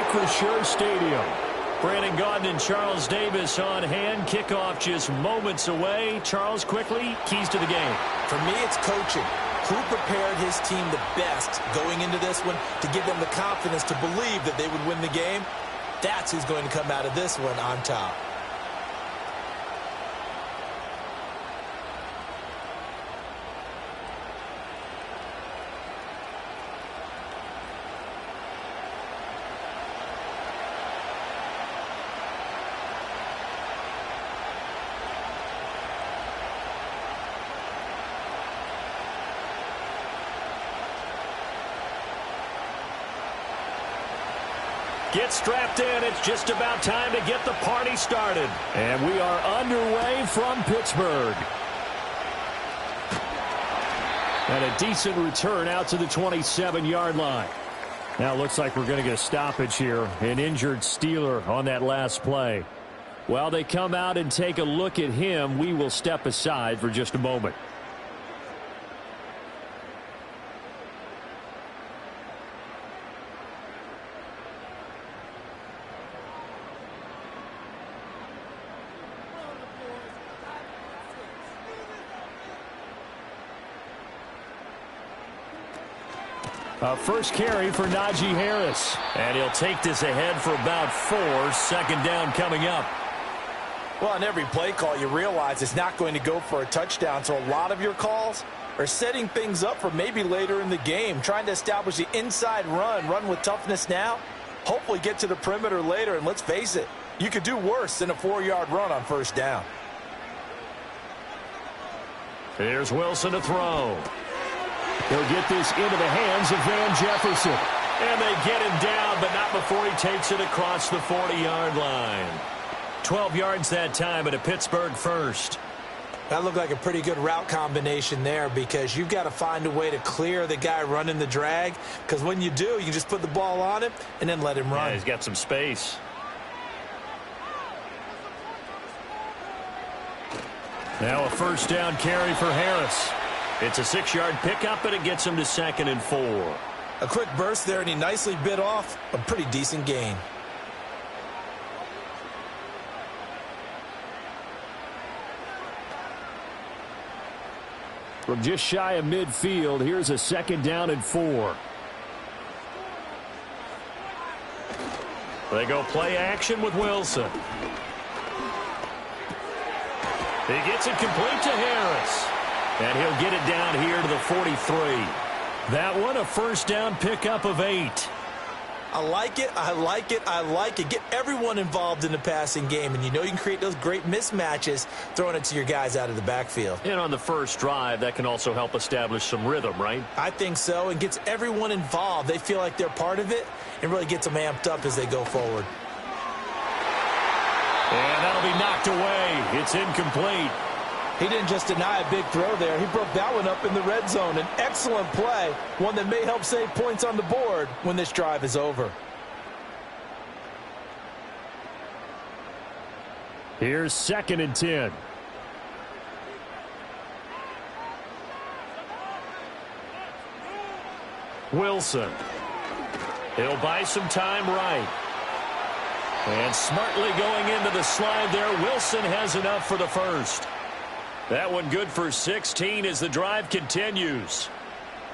Acrisure Stadium. Brandon Gaudin and Charles Davis on hand. Kickoff just moments away. Charles, quickly, keys to the game. For me, it's coaching. Who prepared his team the best going into this one to give them the confidence to believe that they would win the game? That's who's going to come out of this one on top. Get strapped in. It's just about time to get the party started. And we are underway from Pittsburgh. And a decent return out to the 27-yard line. Now it looks like we're going to get a stoppage here. An injured Steeler on that last play. While they come out and take a look at him, we will step aside for just a moment. First carry for Najee Harris. And he'll take this ahead for about 4. Second down coming up. Well, on every play call, you realize it's not going to go for a touchdown. So a lot of your calls are setting things up for maybe later in the game, trying to establish the inside run with toughness now, hopefully get to the perimeter later. And let's face it, you could do worse than a 4-yard run on first down. Here's Wilson to throw. He'll get this into the hands of Van Jefferson. And they get him down, but not before he takes it across the 40-yard line. 12 yards that time and a Pittsburgh first. That looked like a pretty good route combination there, because you've got to find a way to clear the guy running the drag, because when you do, you can just put the ball on him and then let him run. Yeah, he's got some space. Now a first down carry for Harris. It's a 6-yard pickup, and it gets him to 2nd and 4. A quick burst there, and he nicely bit off a pretty decent gain. From just shy of midfield, here's a 2nd down and 4. They go play action with Wilson. He gets it complete to Harris. And he'll get it down here to the 43. That one, a first down pickup of 8. I like it, I like it, I like it. Get everyone involved in the passing game, and you know you can create those great mismatches throwing it to your guys out of the backfield. And on the first drive, that can also help establish some rhythm, right? I think so, and gets everyone involved. They feel like they're part of it, and really gets them amped up as they go forward. And that'll be knocked away. It's incomplete. He didn't just deny a big throw there. He broke that one up in the red zone. An excellent play, one that may help save points on the board when this drive is over. Here's 2nd and 10. Wilson. He'll buy some time right. And smartly going into the slide there, Wilson has enough for the first. That one good for 16 as the drive continues.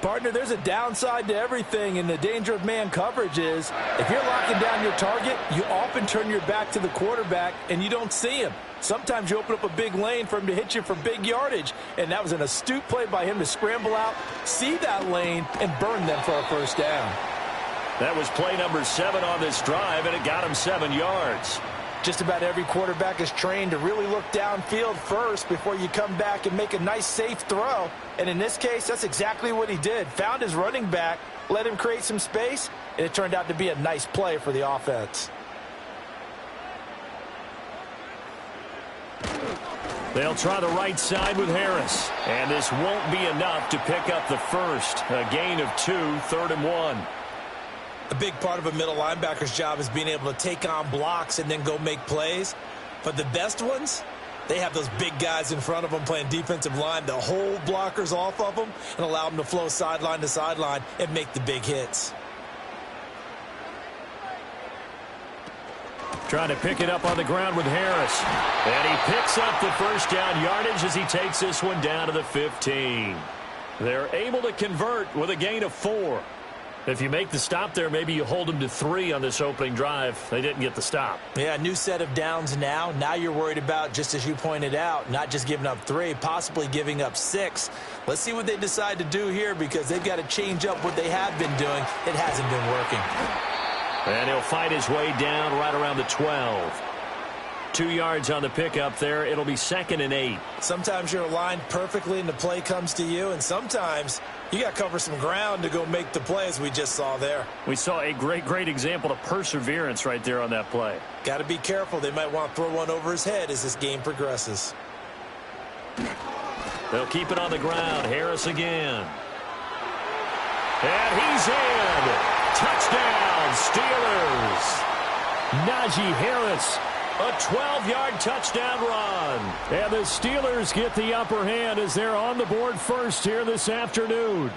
Partner, there's a downside to everything, and the danger of man coverage is if you're locking down your target, you often turn your back to the quarterback and you don't see him. Sometimes you open up a big lane for him to hit you for big yardage, and that was an astute play by him to scramble out, see that lane, and burn them for a first down. That was play number 7 on this drive, and it got him 7 yards. Just about every quarterback is trained to really look downfield first before you come back and make a nice, safe throw. And in this case, that's exactly what he did. Found his running back, let him create some space, and it turned out to be a nice play for the offense. They'll try the right side with Harris. And this won't be enough to pick up the first. A gain of 2, 3rd and 1. A big part of a middle linebacker's job is being able to take on blocks and then go make plays. But the best ones, they have those big guys in front of them playing defensive line to hold blockers off of them and allow them to flow sideline to sideline and make the big hits. Trying to pick it up on the ground with Harris. And he picks up the first down yardage as he takes this one down to the 15. They're able to convert with a gain of 4. If you make the stop there, maybe you hold them to 3 on this opening drive. They didn't get the stop. Yeah, new set of downs now. Now you're worried about, just as you pointed out, not just giving up 3, possibly giving up 6. Let's see what they decide to do here because they've got to change up what they have been doing. It hasn't been working. And he'll fight his way down right around the 12. 2 yards on the pickup there. It'll be 2nd and 8. Sometimes you're aligned perfectly and the play comes to you, and sometimes you got to cover some ground to go make the play, as we just saw there. We saw a great example of perseverance right there on that play. Got to be careful. They might want to throw one over his head as this game progresses. They'll keep it on the ground. Harris again. And he's in. Touchdown, Steelers. Najee Harris. A 12-yard touchdown run. And the Steelers get the upper hand as they're on the board first here this afternoon.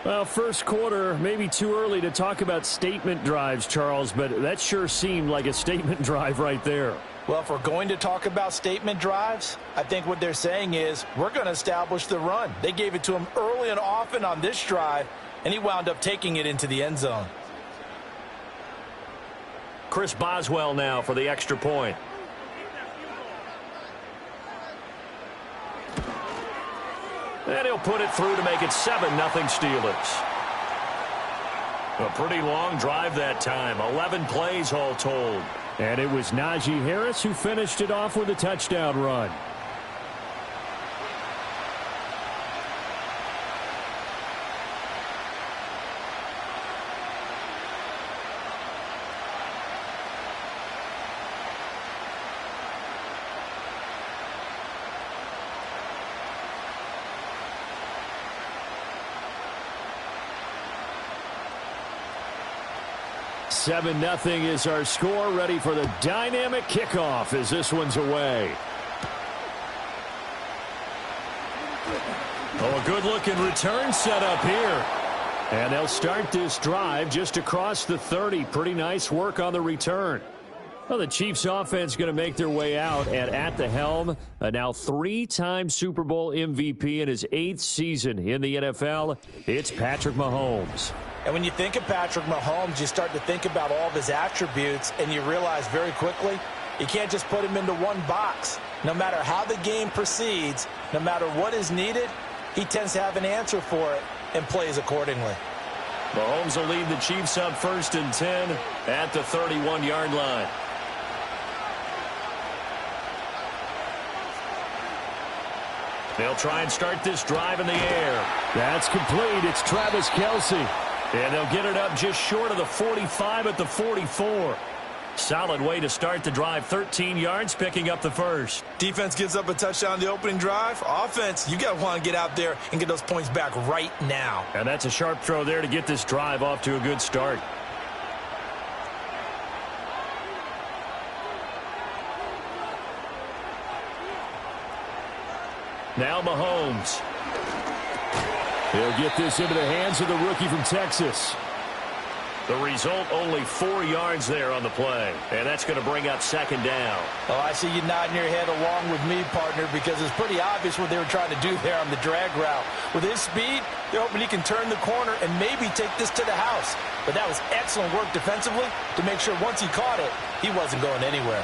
Well, first quarter, maybe too early to talk about statement drives, Charles, but that sure seemed like a statement drive right there. Well, if we're going to talk about statement drives, I think what they're saying is we're going to establish the run. They gave it to him early and often on this drive, and he wound up taking it into the end zone. Chris Boswell now for the extra point. And he'll put it through to make it 7-0 Steelers. A pretty long drive that time. 11 plays all told. And it was Najee Harris who finished it off with a touchdown run. Seven nothing is our score. Ready for the dynamic kickoff as this one's away. Oh, a good-looking return set up here. And they'll start this drive just across the 30. Pretty nice work on the return. Well, the Chiefs offense going to make their way out, and at the helm, a now 3-time Super Bowl MVP in his 8th season in the NFL, it's Patrick Mahomes. And when you think of Patrick Mahomes, you start to think about all of his attributes, and you realize very quickly you can't just put him into one box. No matter how the game proceeds, no matter what is needed, he tends to have an answer for it and plays accordingly. Mahomes will lead the Chiefs up 1st and 10 at the 31-yard line. They'll try and start this drive in the air. That's complete. It's Travis Kelce. And they'll get it up just short of the 45 at the 44. Solid way to start the drive. 13 yards, picking up the first. Defense gives up a touchdown on the opening drive. Offense, you got to want to get out there and get those points back right now. And that's a sharp throw there to get this drive off to a good start. Now Mahomes. He'll get this into the hands of the rookie from Texas. The result, only 4 yards there on the play. And that's going to bring up 2nd down. Oh, I see you nodding your head along with me, partner, because it's pretty obvious what they were trying to do there on the drag route. With his speed, they're hoping he can turn the corner and maybe take this to the house. But that was excellent work defensively to make sure once he caught it, he wasn't going anywhere.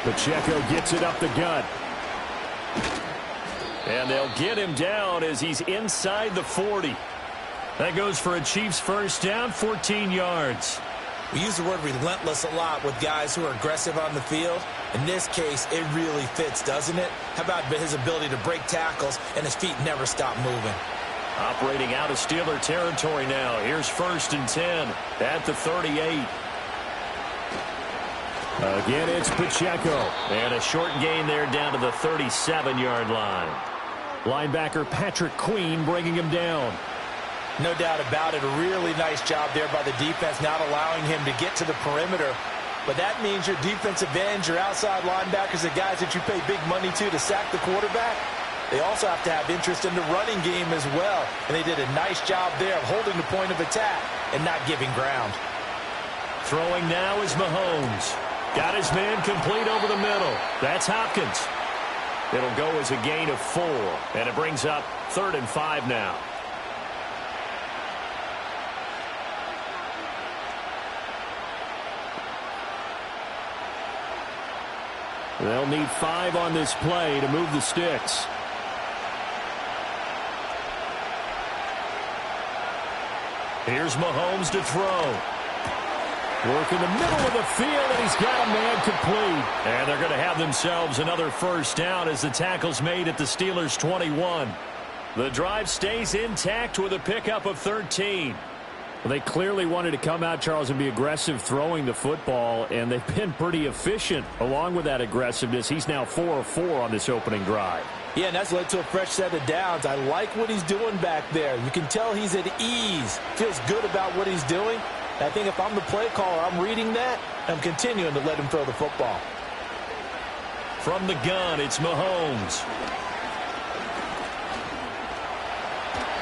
Pacheco gets it up the gut. And they'll get him down as he's inside the 40. That goes for a Chiefs first down, 14 yards. We use the word relentless a lot with guys who are aggressive on the field. In this case, it really fits, doesn't it? How about his ability to break tackles and his feet never stop moving? Operating out of Steeler territory now. Here's 1st and 10 at the 38. Again, it's Pacheco. And a short gain there down to the 37-yard line. Linebacker Patrick Queen bringing him down. No doubt about it. A really nice job there by the defense, not allowing him to get to the perimeter. But that means your defensive ends, your outside linebackers, the guys that you pay big money to sack the quarterback, they also have to have interest in the running game as well. And they did a nice job there of holding the point of attack and not giving ground. Throwing now is Mahomes. Got his man complete over the middle. That's Hopkins. It'll go as a gain of 4, and it brings up 3rd and 5 now. They'll need 5 on this play to move the sticks. Here's Mahomes to throw. Work in the middle of the field, and he's got a man complete. And they're going to have themselves another first down as the tackle's made at the Steelers' 21. The drive stays intact with a pickup of 13. Well, they clearly wanted to come out, Charles, and be aggressive throwing the football, and they've been pretty efficient along with that aggressiveness. He's now 4 of 4 on this opening drive. Yeah, and that's led to a fresh set of downs. I like what he's doing back there. You can tell he's at ease. Feels good about what he's doing. I think if I'm the play caller, I'm reading that, I'm continuing to let him throw the football. From the gun, it's Mahomes.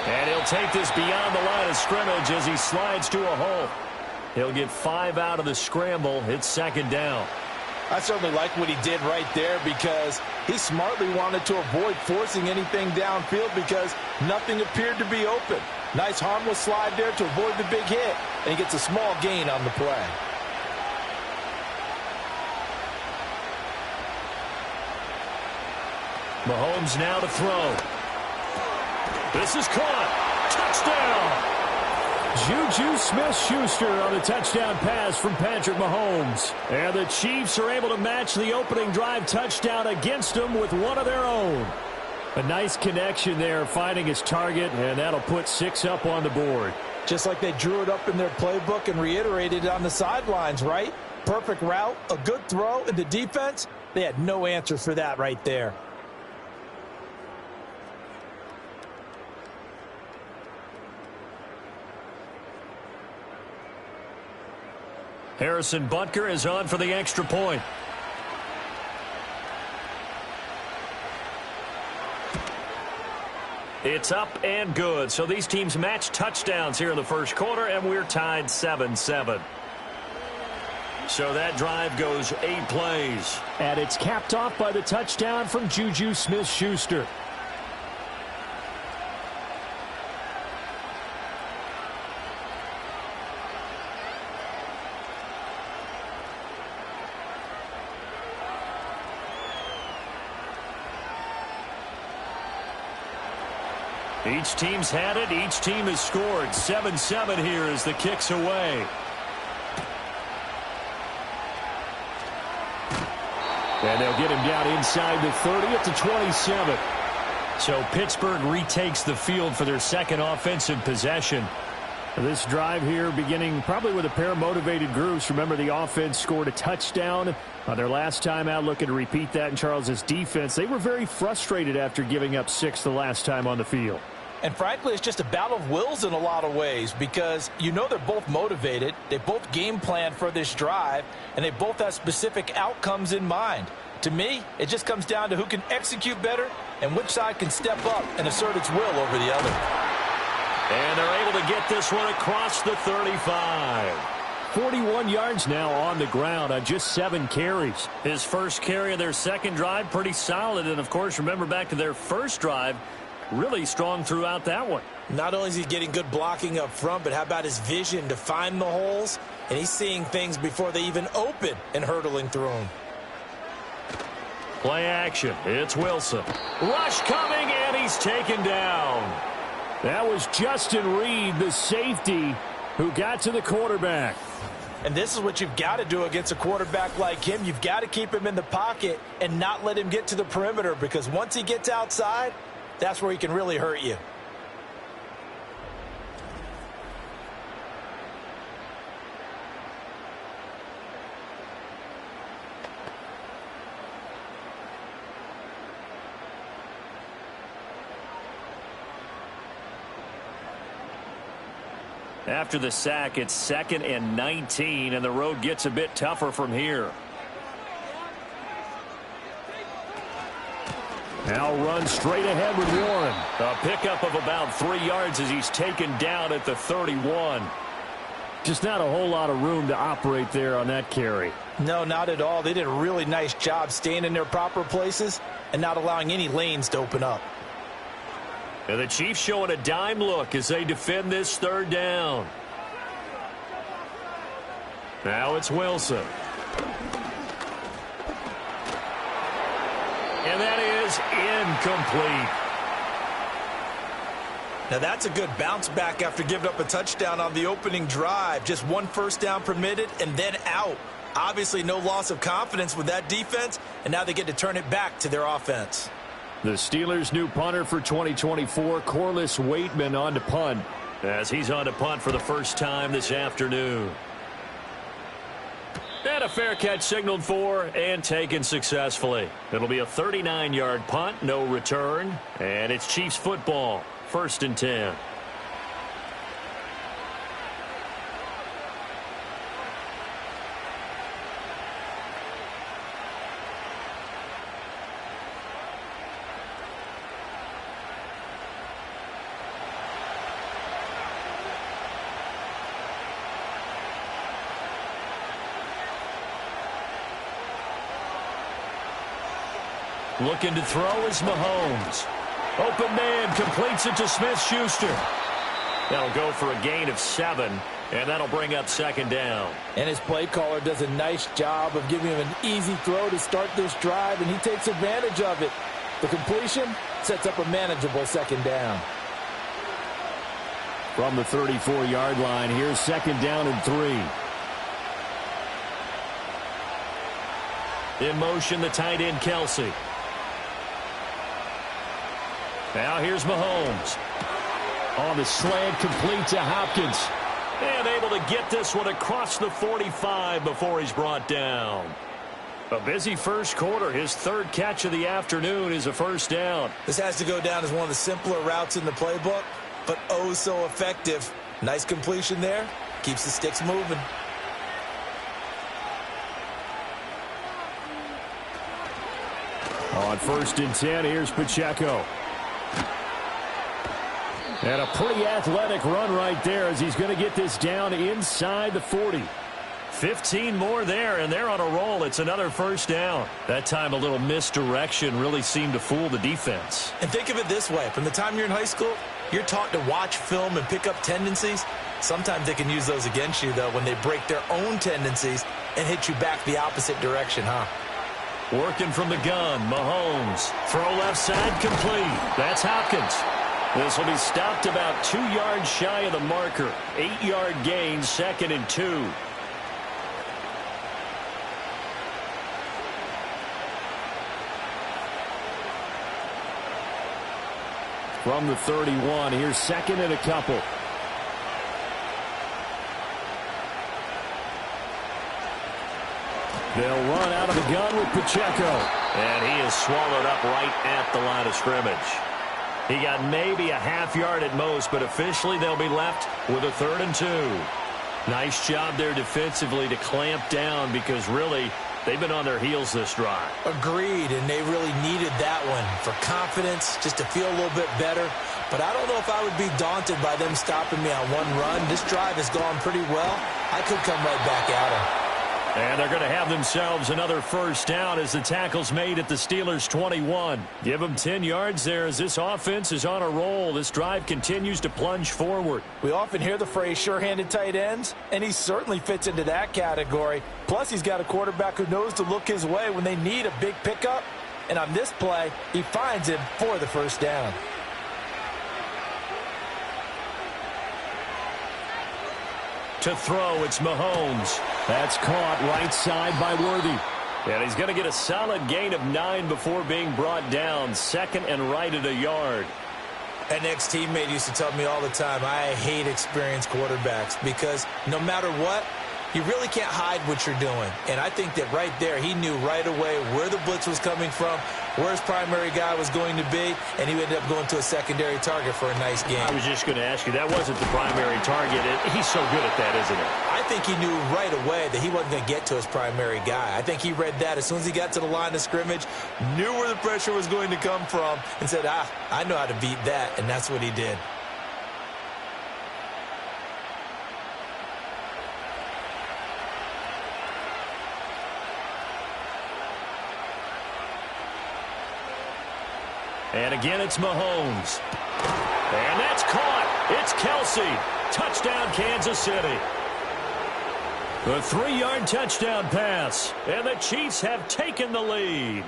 And he'll take this beyond the line of scrimmage as he slides to a hole. He'll get 5 out of the scramble. It's 2nd down. I certainly like what he did right there because he smartly wanted to avoid forcing anything downfield because nothing appeared to be open. Nice harmless slide there to avoid the big hit, and he gets a small gain on the play. Mahomes now to throw. This is caught. Touchdown! Juju Smith-Schuster on the touchdown pass from Patrick Mahomes. And the Chiefs are able to match the opening drive touchdown against them with one of their own. A nice connection there, finding his target, and that'll put 6 up on the board. Just like they drew it up in their playbook and reiterated it on the sidelines, right? Perfect route, a good throw, and the defense, they had no answer for that right there. Harrison Butker is on for the extra point. It's up and good. So these teams match touchdowns here in the first quarter, and we're tied 7-7. So that drive goes 8 plays. And it's capped off by the touchdown from Juju Smith-Schuster. Each team's had it. Each team has scored. 7-7 here as the kick's away. And they'll get him down inside the 30 at the 27. So Pittsburgh retakes the field for their second offensive possession. This drive here beginning probably with a pair of motivated groups. Remember, the offense scored a touchdown on their last time out, looking to repeat that in Charles's defense. They were very frustrated after giving up 6 the last time on the field. And frankly, it's just a battle of wills in a lot of ways because you know they're both motivated. They both game plan for this drive, and they both have specific outcomes in mind. To me, it just comes down to who can execute better and which side can step up and assert its will over the other. And they're able to get this one across the 35. 41 yards now on the ground on just 7 carries. His first carry of their second drive, pretty solid. And, of course, remember back to their first drive, really strong throughout that one. Not only is he getting good blocking up front, but how about his vision to find the holes? And he's seeing things before they even open and hurdling through them. Play action. It's Wilson. Rush coming, and he's taken down. That was Justin Reed, the safety, who got to the quarterback. And this is what you've got to do against a quarterback like him. You've got to keep him in the pocket and not let him get to the perimeter, because once he gets outside, that's where he can really hurt you. After the sack, it's 2nd and 19, and the road gets a bit tougher from here. Now run straight ahead with Warren. A pickup of about 3 yards as he's taken down at the 31. Just not a whole lot of room to operate there on that carry. No, not at all. They did a really nice job staying in their proper places and not allowing any lanes to open up. And the Chiefs showing a dime look as they defend this third down. Now it's Wilson. And that is incomplete. Now that's a good bounce back after giving up a touchdown on the opening drive. Just one first down permitted and then out. Obviously no loss of confidence with that defense, and now they get to turn it back to their offense. The Steelers' new punter for 2024, Corliss Waitman, on to punt, as he's on to punt for the first time this afternoon. And a fair catch signaled for and taken successfully. It'll be a 39-yard punt, no return, and it's Chiefs football. 1st and 10. Looking to throw is Mahomes. Open man completes it to Smith-Schuster. That'll go for a gain of 7, and that'll bring up 2nd down. And his play caller does a nice job of giving him an easy throw to start this drive, and he takes advantage of it. The completion sets up a manageable 2nd down. From the 34-yard line, here's 2nd down and 3. In motion, the tight end, Kelsey. Now here's Mahomes. On the slant, complete to Hopkins. And able to get this one across the 45 before he's brought down. A busy first quarter. His 3rd catch of the afternoon is a first down. This has to go down as one of the simpler routes in the playbook, but oh so effective. Nice completion there. Keeps the sticks moving. On 1st and 10, here's Pacheco. And a pretty athletic run right there as he's going to get this down inside the 40. 15 more there, and they're on a roll. It's another first down. That time a little misdirection really seemed to fool the defense. And think of it this way. From the time you're in high school, you're taught to watch film and pick up tendencies. Sometimes they can use those against you, though, when they break their own tendencies and hit you back the opposite direction, huh? Working from the gun, Mahomes. Throw left side, complete. That's Hopkins. This will be stopped about 2 yards shy of the marker. 8-yard gain, 2nd and 2. From the 31, here's 2nd and a couple. They'll run out of the gun with Pacheco. And he is swallowed up right at the line of scrimmage. He got maybe a half yard at most, but officially they'll be left with a 3rd and 2. Nice job there defensively to clamp down because really they've been on their heels this drive. Agreed, and they really needed that one for confidence, just to feel a little bit better. But I don't know if I would be daunted by them stopping me on one run. This drive has gone pretty well. I could come right back at them. And they're going to have themselves another first down as the tackle's made at the Steelers' 21. Give them 10 yards there as this offense is on a roll. This drive continues to plunge forward. We often hear the phrase sure-handed tight ends, and he certainly fits into that category. Plus, he's got a quarterback who knows to look his way when they need a big pickup. And on this play, he finds him for the first down. To throw, it's Mahomes. That's caught right side by Worthy. And he's going to get a solid gain of 9 before being brought down. 2nd and right at a yard. An ex-teammate used to tell me all the time, I hate experienced quarterbacks because no matter what, you really can't hide what you're doing. And I think that right there, he knew right away where the blitz was coming from, where his primary guy was going to be, and he ended up going to a secondary target for a nice game. I was just going to ask you, that wasn't the primary target. He's so good at that, isn't he? I think he knew right away that he wasn't going to get to his primary guy. I think he read that as soon as he got to the line of scrimmage, knew where the pressure was going to come from, and said, I know how to beat that, and that's what he did. And again, it's Mahomes. And that's caught. It's Kelsey. Touchdown, Kansas City. The 3-yard touchdown pass. And the Chiefs have taken the lead.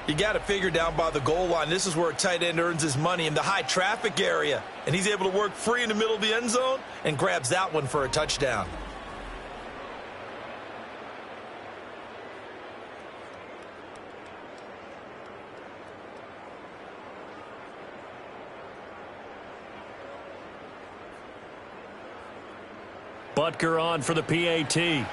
You got to figure down by the goal line. This is where a tight end earns his money, in the high traffic area. And he's able to work free in the middle of the end zone and grabs that one for a touchdown. Butker on for the PAT.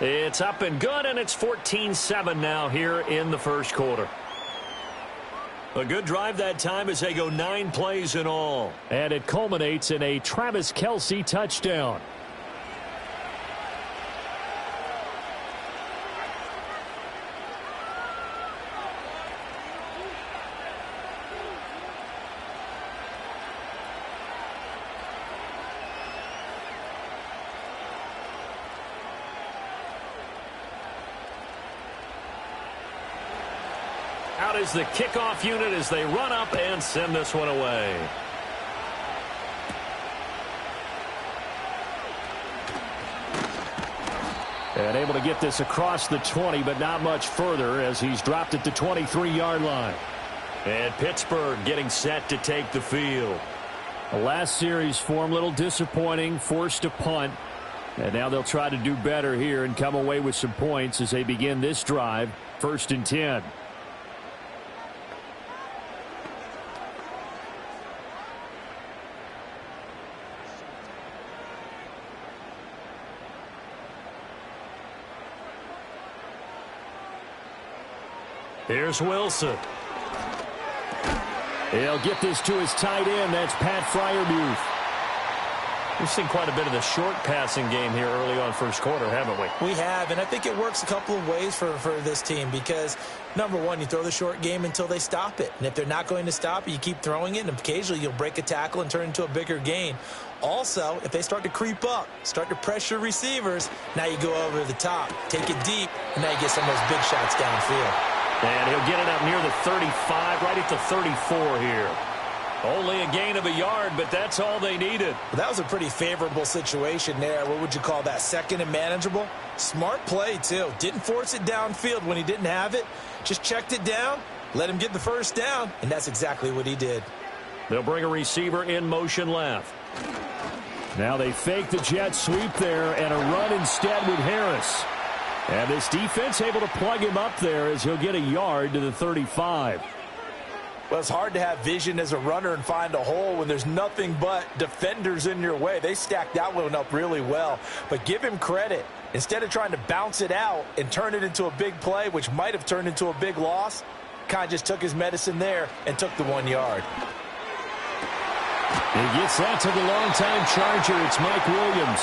It's up and good, and it's 14-7 now here in the first quarter. A good drive that time as they go 9 plays in all. And it culminates in a Travis Kelce touchdown. Out is the kickoff unit as they run up and send this one away. And able to get this across the 20, but not much further as he's dropped at the 23-yard line. And Pittsburgh getting set to take the field. The last series form a little disappointing, forced a punt. And now they'll try to do better here and come away with some points as they begin this drive. 1st and 10. Here's Wilson. He'll get this to his tight end. That's Pat Freiermuth. We've seen quite a bit of the short passing game here early on first quarter, haven't we? We have, and I think it works a couple of ways for this team because, number one, you throw the short game until they stop it. And if they're not going to stop it, you keep throwing it, and occasionally you'll break a tackle and turn it into a bigger gain. Also, if they start to creep up, start to pressure receivers, now you go over the top, take it deep, and now you get some of those big shots downfield. And he'll get it up near the 35, right at the 34 here. Only a gain of a yard, but that's all they needed. Well, that was a pretty favorable situation there. What would you call that? 2nd and manageable? Smart play, too. Didn't force it downfield when he didn't have it. Just checked it down, let him get the first down, and that's exactly what he did. They'll bring a receiver in motion left. Now they fake the jet sweep there and a run instead with Harris. And this defense able to plug him up there as he'll get a yard to the 35. Well, it's hard to have vision as a runner and find a hole when there's nothing but defenders in your way. They stacked that one up really well. But give him credit. Instead of trying to bounce it out and turn it into a big play, which might have turned into a big loss, kind of just took his medicine there and took the 1 yard. He gets that to the longtime Charger. It's Mike Williams.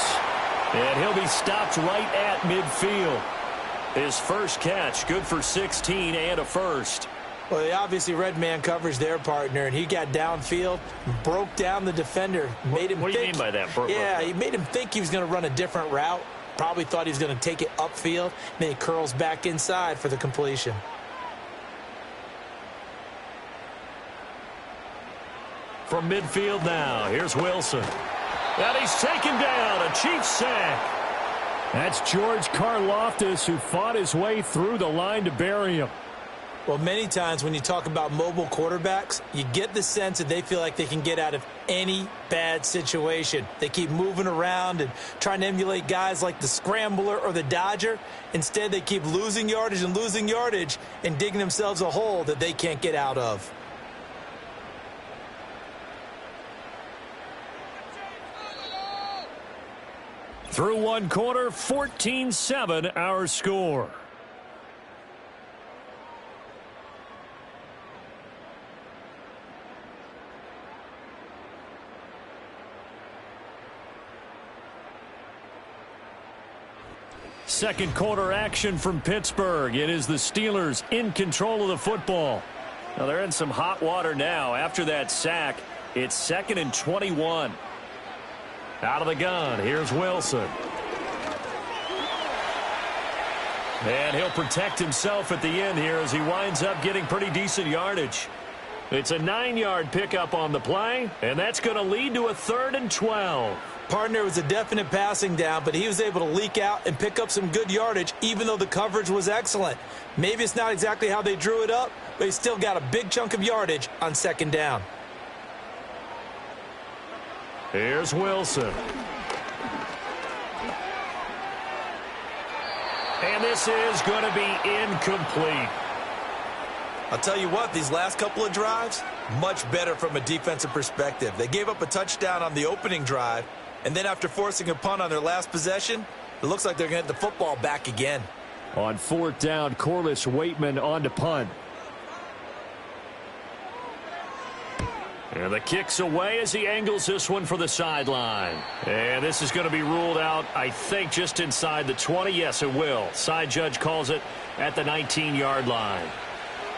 And he'll be stopped right at midfield. His first catch, good for 16 and a first. Well, they obviously read man coverage their partner, and he got downfield, broke down the defender, made him What do you mean by that? Yeah, he made him think he was going to run a different route. Probably thought he was going to take it upfield, and then he curls back inside for the completion. From midfield now, here's Wilson. And he's taken down, a Chiefs sack. That's George Karlaftis, who fought his way through the line to bury him. Well, many times when you talk about mobile quarterbacks, you get the sense that they feel like they can get out of any bad situation. They keep moving around and trying to emulate guys like the Scrambler or the Dodger. Instead, they keep losing yardage and digging themselves a hole that they can't get out of. Through one quarter, 14-7 our score. Second quarter action from Pittsburgh. It is the Steelers in control of the football. Now they're in some hot water now. After that sack, it's 2nd and 21. Out of the gun, here's Wilson. And he'll protect himself at the end here as he winds up getting pretty decent yardage. It's a 9-yard pickup on the play, and that's going to lead to a 3rd and 12. Partner, was a definite passing down, but he was able to leak out and pick up some good yardage, even though the coverage was excellent. Maybe it's not exactly how they drew it up, but he still got a big chunk of yardage on 2nd down. Here's Wilson. And this is going to be incomplete. I'll tell you what, these last couple of drives, much better from a defensive perspective. They gave up a touchdown on the opening drive, and then after forcing a punt on their last possession, it looks like they're going to get the football back again. On 4th down, Corliss Waitman on to punt. And the kick's away as he angles this one for the sideline. And this is going to be ruled out, I think, just inside the 20. Yes, it will. Side judge calls it at the 19-yard line.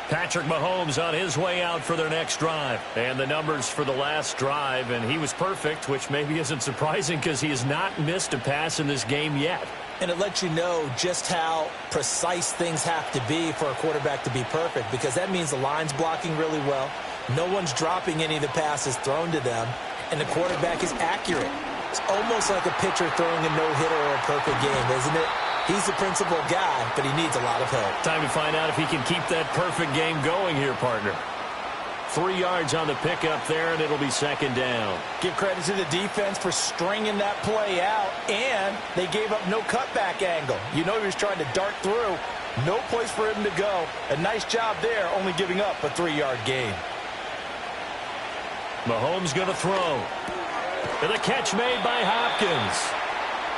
Patrick Mahomes on his way out for their next drive. And the numbers for the last drive, and he was perfect, which maybe isn't surprising because he has not missed a pass in this game yet. And it lets you know just how precise things have to be for a quarterback to be perfect, because that means the line's blocking really well. No one's dropping any of the passes thrown to them, and the quarterback is accurate. It's almost like a pitcher throwing a no-hitter or a perfect game, isn't it? He's the principal guy, but he needs a lot of help. Time to find out if he can keep that perfect game going here, partner. 3 yards on the pickup there, and it'll be 2nd down. Give credit to the defense for stringing that play out, and they gave up no cutback angle. You know he was trying to dart through. No place for him to go. A nice job there, only giving up a 3-yard gain. Mahomes going to throw. And the catch made by Hopkins.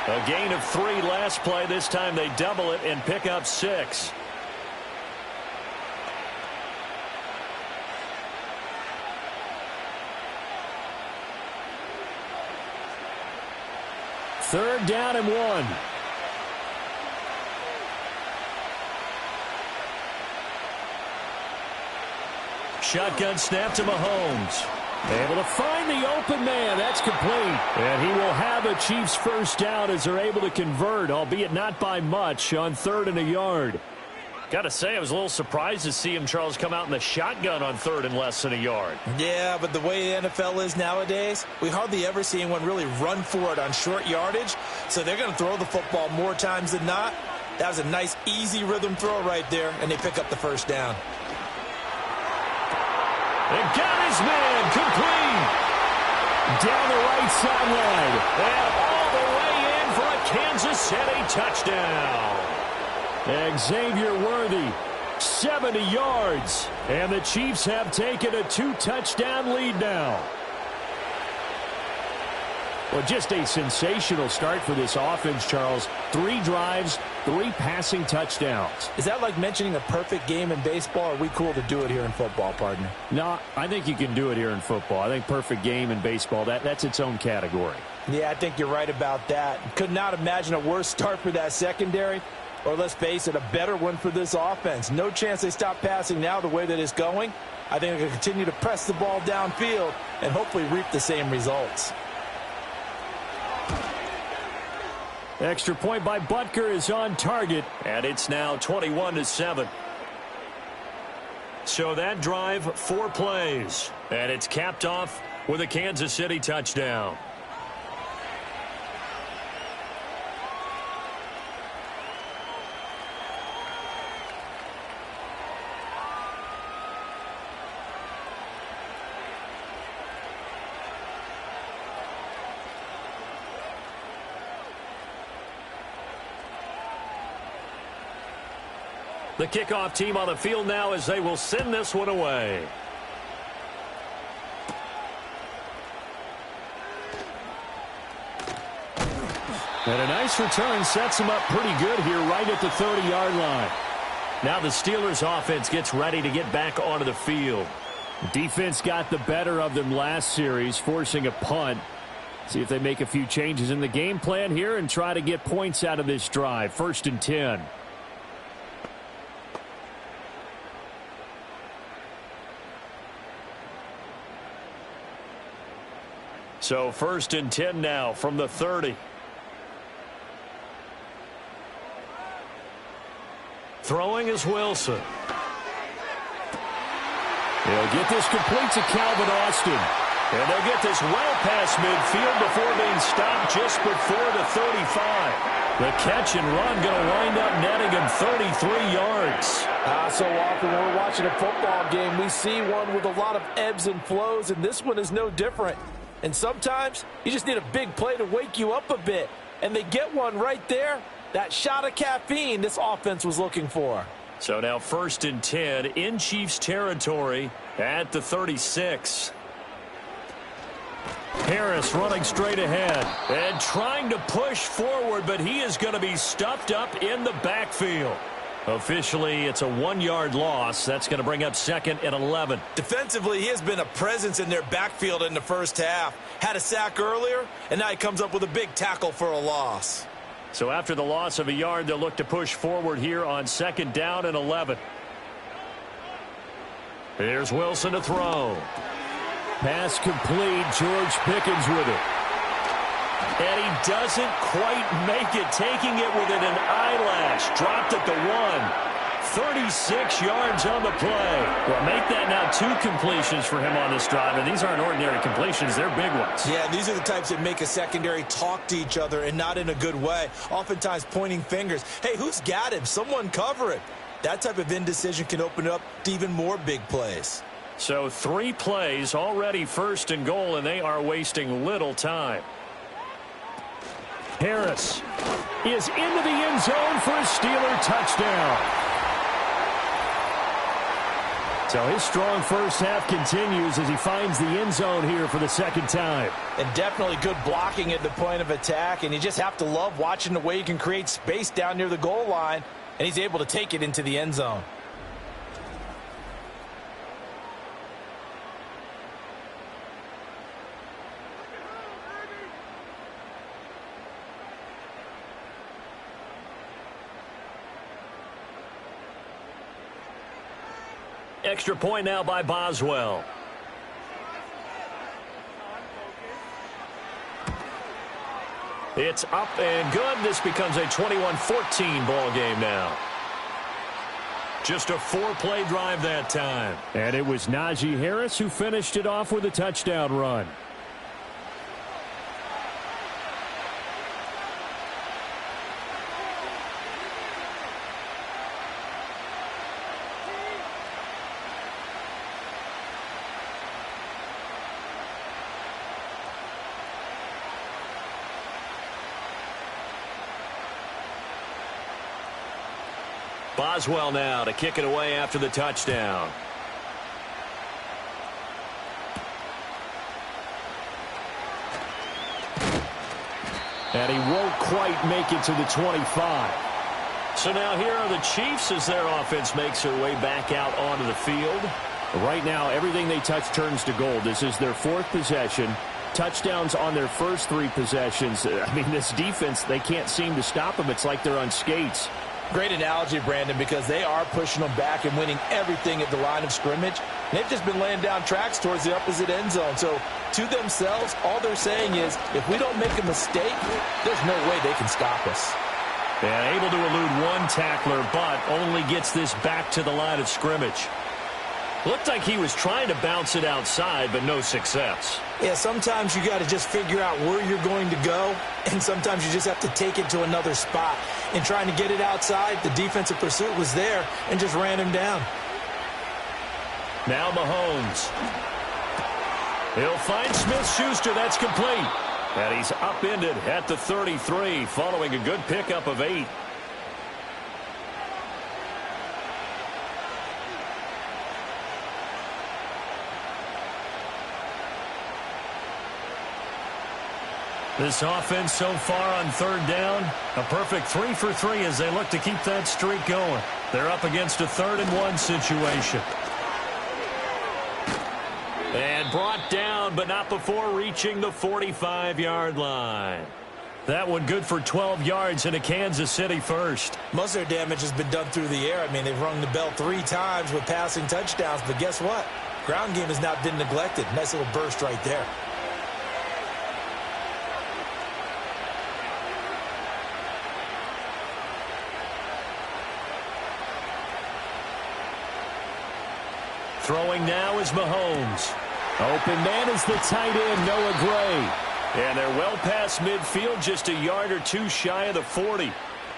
A gain of 3 last play. This time they double it and pick up 6. Third down and 1. Shotgun snap to Mahomes. Able to find the open man. That's complete. And he will have a Chiefs first down as they're able to convert, albeit not by much, on 3rd and a yard. Got to say, I was a little surprised to see him, Charles, come out in the shotgun on 3rd and less than a yard. Yeah, but the way the NFL is nowadays, we hardly ever see anyone really run for it on short yardage. So they're going to throw the football more times than not. That was a nice, easy rhythm throw right there, and they pick up the first down. They got his man complete. Down the right sideline. And all the way in for a Kansas City touchdown. Xavier Worthy, 70 yards. And the Chiefs have taken a 2-touchdown lead now. Well, just a sensational start for this offense, Charles. 3 drives, 3 passing touchdowns. Is that like mentioning a perfect game in baseball, or are we cool to do it here in football, partner? No, I think you can do it here in football. I think perfect game in baseball, that's its own category. Yeah, I think you're right about that. Could not imagine a worse start for that secondary, or let's face it, a better one for this offense. No chance they stop passing now the way that it's going. I think they'll continue to press the ball downfield and hopefully reap the same results. Extra point by Butker is on target, and it's now 21-7. So that drive, 4 plays, and it's capped off with a Kansas City touchdown. The kickoff team on the field now as they will send this one away. And a nice return sets them up pretty good here right at the 30-yard line. Now the Steelers offense gets ready to get back onto the field. Defense got the better of them last series, forcing a punt. See if they make a few changes in the game plan here and try to get points out of this drive. 1st and 10. So 1st and 10 now from the 30. Throwing is Wilson. He'll get this complete to Calvin Austin. And they'll get this well past midfield before being stopped just before the 35. The catch and run going to wind up netting him 33 yards. So often when we're watching a football game, we see one with a lot of ebbs and flows, and this one is no different. And sometimes you just need a big play to wake you up a bit. And they get one right there. That shot of caffeine this offense was looking for. So now 1st and 10 in Chiefs territory at the 36. Harris running straight ahead and trying to push forward, but he is going to be stuffed up in the backfield. Officially, it's a 1-yard loss. That's going to bring up 2nd and 11. Defensively, he has been a presence in their backfield in the first half. Had a sack earlier, and now he comes up with a big tackle for a loss. So after the loss of a yard, they'll look to push forward here on 2nd down and 11. Here's Wilson to throw. Pass complete. George Pickens with it. And he doesn't quite make it, taking it within an eyelash. Dropped at the 1. 36 yards on the play. Well, make that now 2 completions for him on this drive, and these aren't ordinary completions. They're big ones. Yeah, these are the types that make a secondary talk to each other, and not in a good way. Oftentimes pointing fingers. Hey, who's got him? Someone cover it. That type of indecision can open up to even more big plays. So 3 plays already 1st and goal, and they are wasting little time. Harris is into the end zone for a Steeler touchdown. So his strong first half continues as he finds the end zone here for the 2nd time. And definitely good blocking at the point of attack, and you just have to love watching the way he can create space down near the goal line, and he's able to take it into the end zone. Extra point now by Boswell. It's up and good. This becomes a 21-14 ball game now. Just a 4-play drive that time. And it was Najee Harris who finished it off with a touchdown run. Boswell now to kick it away after the touchdown. And he won't quite make it to the 25. So now here are the Chiefs as their offense makes their way back out onto the field. Right now, everything they touch turns to gold. This is their 4th possession. Touchdowns on their first 3 possessions. I mean, this defense, they can't seem to stop them. It's like they're on skates. Great analogy, Brandon, because they are pushing them back and winning everything at the line of scrimmage. They've just been laying down tracks towards the opposite end zone. So to themselves, all they're saying is, if we don't make a mistake, there's no way they can stop us. Yeah, able to elude 1 tackler, but only gets this back to the line of scrimmage. Looked like he was trying to bounce it outside, but no success. Yeah, sometimes you got to just figure out where you're going to go, and sometimes you just have to take it to another spot. In trying to get it outside, the defensive pursuit was there and just ran him down. Now Mahomes. He'll find Smith-Schuster. That's complete. And he's upended at the 33 following a good pickup of 8. This offense so far on 3rd down, a perfect 3 for 3 as they look to keep that streak going. They're up against a 3rd and 1 situation. And brought down, but not before reaching the 45-yard line. That one good for 12 yards in a Kansas City first. Most of their damage has been done through the air. I mean, they've rung the bell 3 times with passing touchdowns, but guess what? Ground game has not been neglected. Nice little burst right there. Throwing now is Mahomes. Open man is the tight end, Noah Gray. And they're well past midfield, just a yard or two shy of the 40.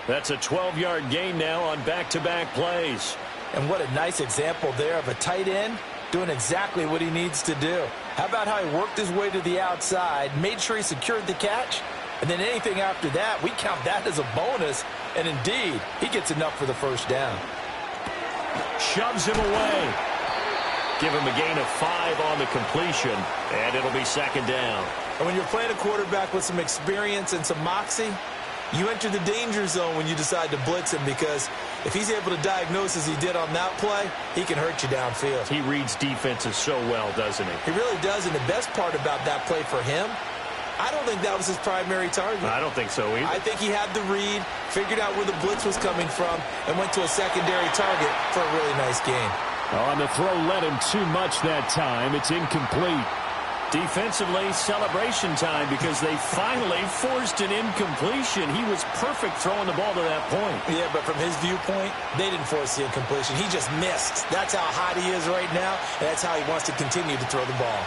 That's a 12-yard gain now on back-to-back plays. And what a nice example there of a tight end doing exactly what he needs to do. How about how he worked his way to the outside, made sure he secured the catch, and then anything after that, we count that as a bonus. And indeed, he gets enough for the first down. Shoves him away. Give him a gain of 5 on the completion, and it'll be second down. And when you're playing a quarterback with some experience and some moxie, you enter the danger zone when you decide to blitz him, because if he's able to diagnose as he did on that play, he can hurt you downfield. He reads defenses so well, doesn't he? He really does, and the best part about that play for him, I don't think that was his primary target. I don't think so either. I think he had the read, figured out where the blitz was coming from, and went to a secondary target for a really nice gain. On the throw, led him too much that time. It's incomplete. Defensively, celebration time, because they finally forced an incompletion. He was perfect throwing the ball to that point. Yeah, but from his viewpoint, they didn't force the incompletion. He just missed. That's how hot he is right now, and that's how he wants to continue to throw the ball.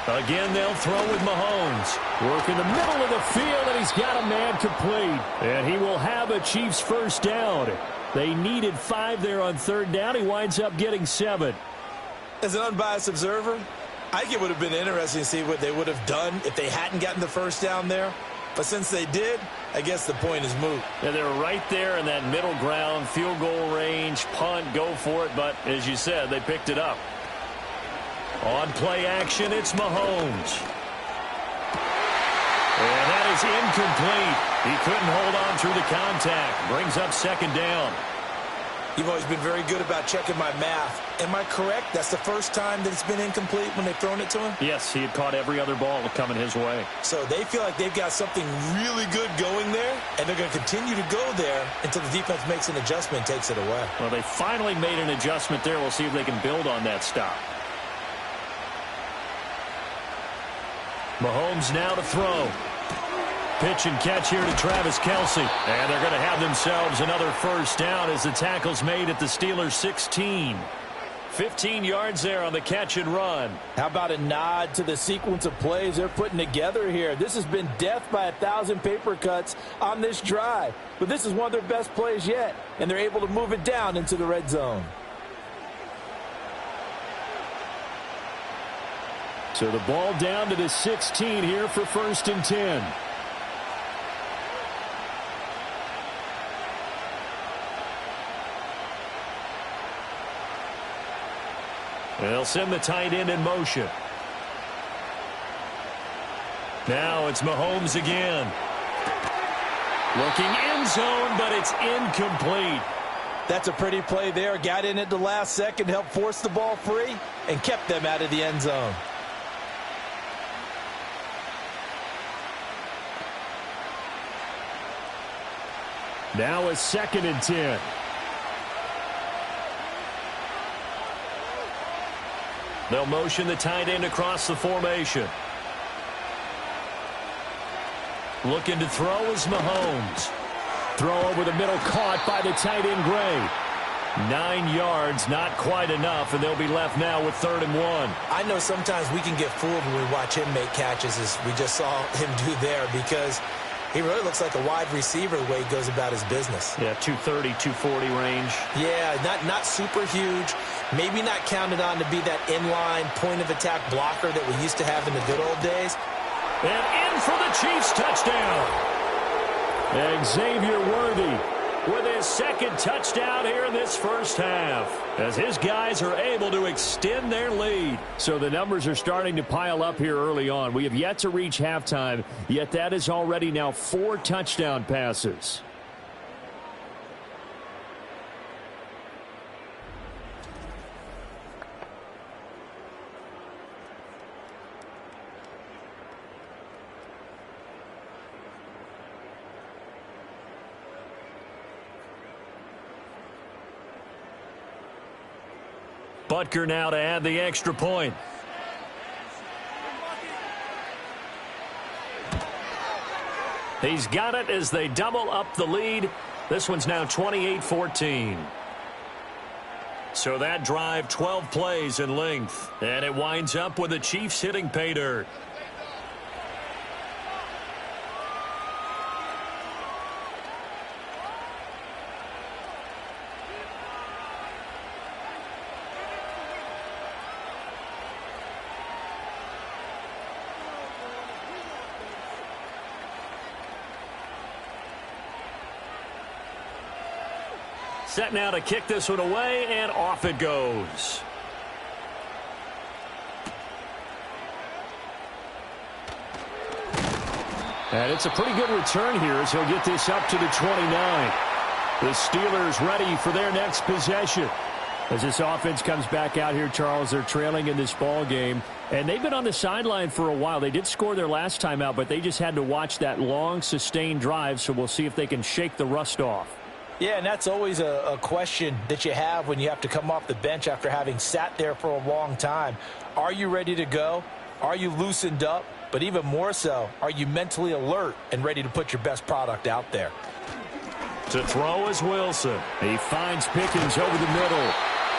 Again, they'll throw with Mahomes. Work in the middle of the field, and he's got a man complete. And he will have a Chiefs first down. They needed 5 there on third down. He winds up getting 7. As an unbiased observer, I think it would have been interesting to see what they would have done if they hadn't gotten the first down there. But since they did, I guess the point is moot. Yeah, they're right there in that middle ground, field goal range, punt, go for it. But as you said, they picked it up. On play action, it's Mahomes. And that is incomplete. He couldn't hold on through the contact. Brings up second down. You've always been very good about checking my math. Am I correct? That's the first time that it's been incomplete when they've thrown it to him? Yes, he had caught every other ball coming his way. So they feel like they've got something really good going there, and they're going to continue to go there until the defense makes an adjustment and takes it away. Well, they finally made an adjustment there. We'll see if they can build on that stop. Mahomes now to throw. Pitch and catch here to Travis Kelce. And they're going to have themselves another first down as the tackle's made at the Steelers' 16. 15 yards there on the catch and run. How about a nod to the sequence of plays they're putting together here? This has been death by 1,000 paper cuts on this drive. But this is one of their best plays yet, and they're able to move it down into the red zone. So the ball down to the 16 here for 1st and 10. They'll send the tight end in motion. Now it's Mahomes again. Looking end zone, but it's incomplete. That's a pretty play there. Got in at the last second, helped force the ball free, and kept them out of the end zone. Now a 2nd and 10. They'll motion the tight end across the formation. Looking to throw is Mahomes. Throw over the middle, caught by the tight end Gray. 9 yards, not quite enough, and they'll be left now with 3rd and 1. I know sometimes we can get fooled when we watch him make catches, as we just saw him do there, because he really looks like a wide receiver the way he goes about his business. Yeah, 230, 240 range. Yeah, not super huge. Maybe not counted on to be that inline point-of-attack blocker that we used to have in the good old days. And in for the Chiefs touchdown. Xavier Worthy with his 2nd touchdown here in this first half, as his guys are able to extend their lead. So the numbers are starting to pile up here early on. We have yet to reach halftime, yet that is already now 4 touchdown passes. Butker now to add the extra point. He's got it as they double up the lead. This one's now 28-14. So that drive, 12 plays in length. And it winds up with the Chiefs hitting pay dirt. Set now to kick this one away, and off it goes. And it's a pretty good return here as he'll get this up to the 29. The Steelers ready for their next possession. As this offense comes back out here, Charles, they're trailing in this ball game. And they've been on the sideline for a while. They did score their last time out, but they just had to watch that long, sustained drive, so we'll see if they can shake the rust off. Yeah, and that's always a question that you have when you have to come off the bench after having sat there for a long time. Are you ready to go? Are you loosened up? But even more so, are you mentally alert and ready to put your best product out there? To throw is Wilson. He finds Pickens over the middle.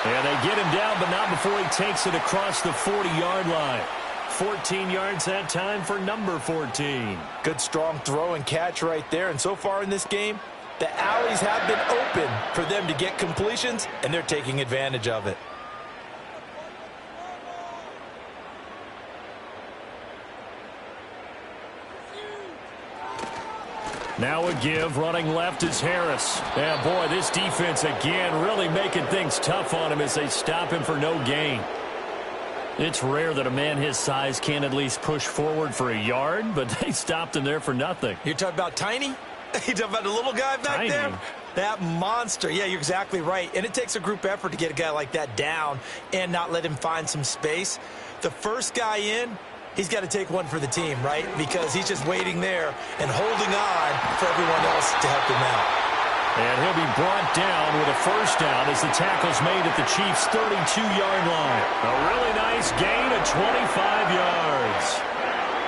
And they get him down, but not before he takes it across the 40-yard line. 14 yards that time for number 14. Good, strong throw and catch right there. And so far in this game, the alleys have been open for them to get completions, and they're taking advantage of it. Now a give, running left is Harris. And boy, this defense again really making things tough on him as they stop him for no gain. It's rare that a man his size can at least push forward for a yard, but they stopped him there for nothing. You're talking about tiny? You talking about the little guy back there? That monster. Yeah, you're exactly right. And it takes a group effort to get a guy like that down and not let him find some space. The first guy in, he's got to take one for the team, right? Because he's just waiting there and holding on for everyone else to help him out. And he'll be brought down with a first down as the tackle's made at the Chiefs' 32-yard line. A really nice gain of 25 yards.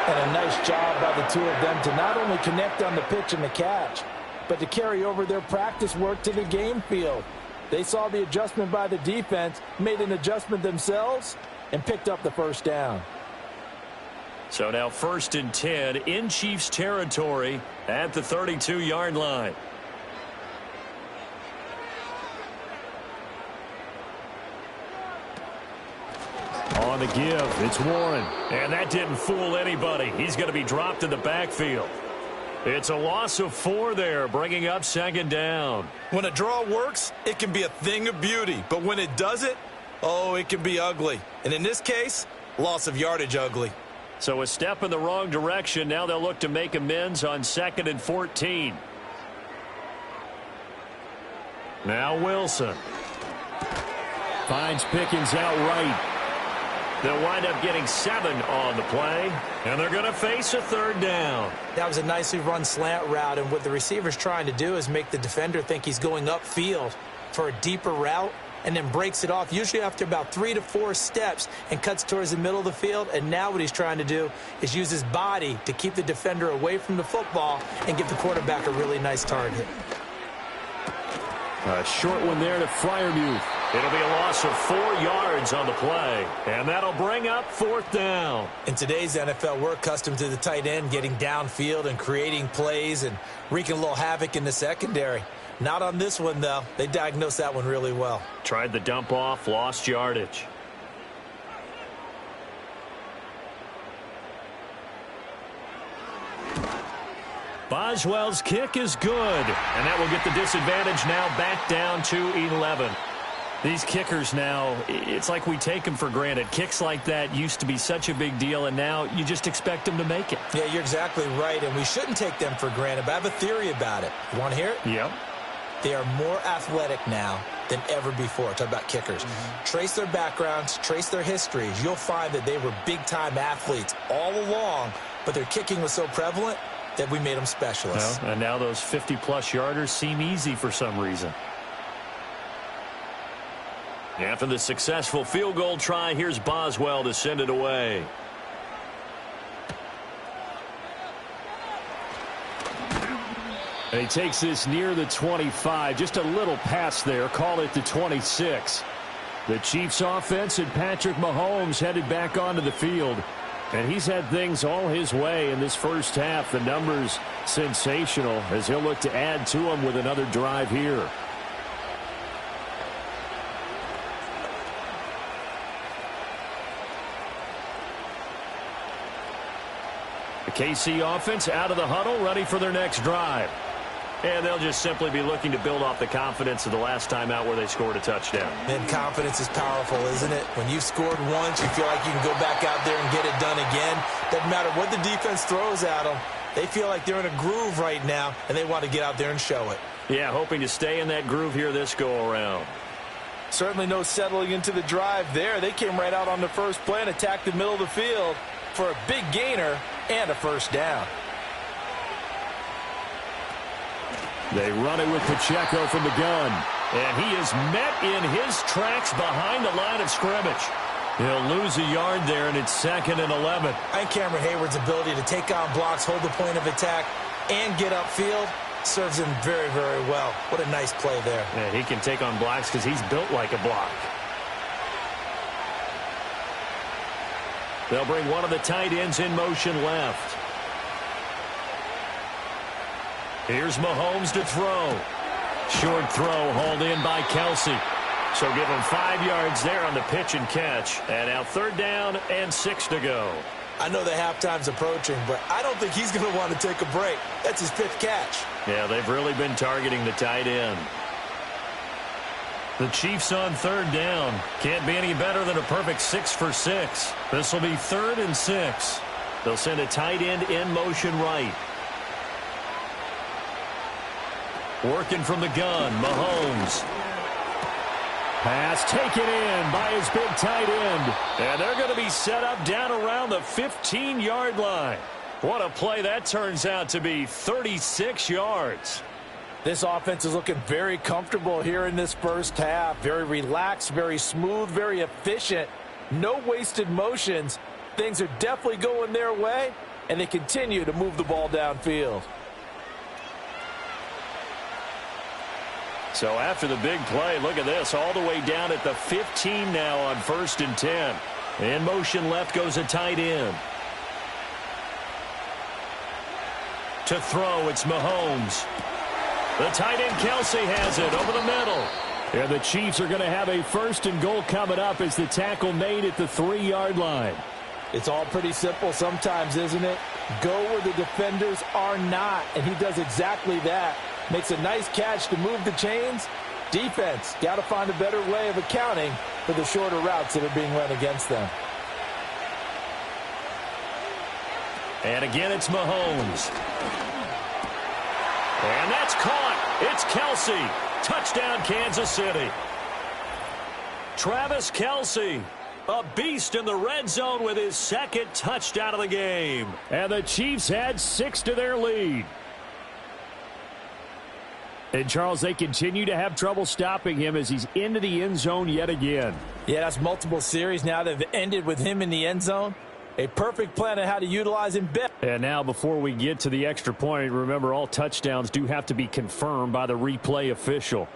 And a nice job by the two of them to not only connect on the pitch and the catch, but to carry over their practice work to the game field. They saw the adjustment by the defense, made an adjustment themselves, and picked up the first down. So now 1st and 10 in Chiefs territory at the 32-yard line. On the give, it's Warren. And that didn't fool anybody. He's going to be dropped in the backfield. It's a loss of 4 there, bringing up 2nd down. When a draw works, it can be a thing of beauty. But when it doesn't, oh, it can be ugly. And in this case, loss of yardage ugly. So a step in the wrong direction. Now they'll look to make amends on 2nd and 14. Now Wilson. Finds Pickens outright. They'll wind up getting 7 on the play, and they're going to face a 3rd down. That was a nicely run slant route, and what the receiver's trying to do is make the defender think he's going upfield for a deeper route, and then breaks it off, usually after about 3 to 4 steps, and cuts towards the middle of the field. And now what he's trying to do is use his body to keep the defender away from the football and give the quarterback a really nice target. A short one there to Freiermuth. It'll be a loss of 4 yards on the play, and that'll bring up 4th down. In today's NFL, we're accustomed to the tight end getting downfield and creating plays and wreaking a little havoc in the secondary. Not on this one, though. They diagnosed that one really well. Tried the dump off, lost yardage. Boswell's kick is good, and that will get the disadvantage now back down to 11. These kickers now, it's like we take them for granted. Kicks like that used to be such a big deal, and now you just expect them to make it. Yeah, you're exactly right, and we shouldn't take them for granted, but I have a theory about it. You want to hear it? Yep. They are more athletic now than ever before. Talk about kickers. Trace their backgrounds, trace their histories. You'll find that they were big-time athletes all along, but their kicking was so prevalent that we made them specialists. Well, and now those 50-plus yarders seem easy for some reason. After the successful field goal try, here's Boswell to send it away. And he takes this near the 25. Just a little pass there. Call it the 26. The Chiefs offense and Patrick Mahomes headed back onto the field. And he's had things all his way in this first half. The numbers sensational as he'll look to add to them with another drive here. The KC offense out of the huddle, ready for their next drive. And they'll just simply be looking to build off the confidence of the last time out where they scored a touchdown. And confidence is powerful, isn't it? When you've scored once, you feel like you can go back out there and get it done again. Doesn't matter what the defense throws at them. They feel like they're in a groove right now, and they want to get out there and show it. Yeah, hoping to stay in that groove here this go-around. Certainly no settling into the drive there. They came right out on the first play and attacked the middle of the field for a big gainer and a first down. They run it with Pacheco from the gun. And he is met in his tracks behind the line of scrimmage. He'll lose a yard there, and it's 2nd and 11. And Cameron Hayward's ability to take on blocks, hold the point of attack, and get upfield serves him very, very well. What a nice play there. Yeah, he can take on blocks because he's built like a block. They'll bring one of the tight ends in motion left. Here's Mahomes to throw. Short throw hauled in by Kelsey. So give him 5 yards there on the pitch and catch. And now 3rd down and 6 to go. I know the halftime's approaching, but I don't think he's going to want to take a break. That's his 5th catch. Yeah, they've really been targeting the tight end. The Chiefs on 3rd down. Can't be any better than a perfect 6 for 6. This will be 3rd and 6. They'll send a tight end in motion right. Working from the gun, Mahomes. Pass taken in by his big tight end. And they're going to be set up down around the 15-yard line. What a play that turns out to be, 36 yards. This offense is looking very comfortable here in this first half. Very relaxed, very smooth, very efficient. No wasted motions. Things are definitely going their way, and they continue to move the ball downfield. So after the big play, look at this, all the way down at the 15 now on 1st and 10. In motion left goes a tight end. To throw, it's Mahomes. The tight end Kelsey has it over the middle. And the Chiefs are going to have a 1st and goal coming up as the tackle made at the 3-yard line. It's all pretty simple sometimes, isn't it? Go where the defenders are not, and he does exactly that. Makes a nice catch to move the chains. Defense, got to find a better way of accounting for the shorter routes that are being run against them. And again, it's Mahomes. And that's caught. It's Kelsey. Touchdown, Kansas City. Travis Kelsey, a beast in the red zone with his 2nd touchdown of the game. And the Chiefs add 6 to their lead. And, Charles, they continue to have trouble stopping him as he's into the end zone yet again. Yeah, that's multiple series now that have ended with him in the end zone. A perfect plan on how to utilize him better. And now before we get to the extra point, remember all touchdowns do have to be confirmed by the replay official.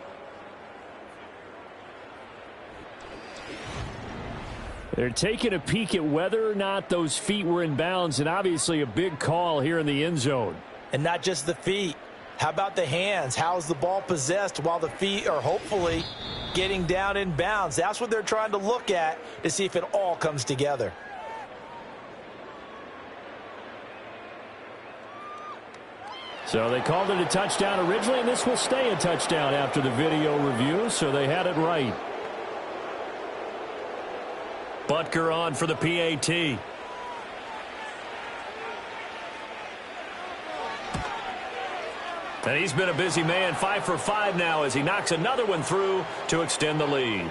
They're taking a peek at whether or not those feet were in bounds, and obviously a big call here in the end zone. And not just the feet. How about the hands? How's the ball possessed while the feet are hopefully getting down in bounds? That's what they're trying to look at to see if it all comes together. So they called it a touchdown originally, and this will stay a touchdown after the video review, so they had it right. Butker on for the PAT. And he's been a busy man, 5 for 5 now as he knocks another one through to extend the lead.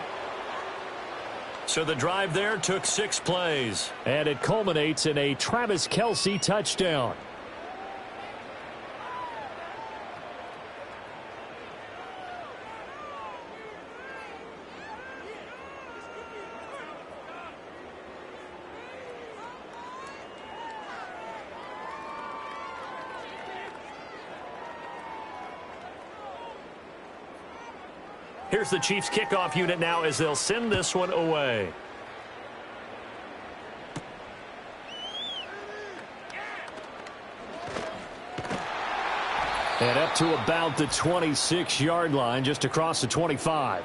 So the drive there took 6 plays, and it culminates in a Travis Kelsey touchdown. Here's the Chiefs kickoff unit now as they'll send this one away. And up to about the 26-yard line, just across the 25.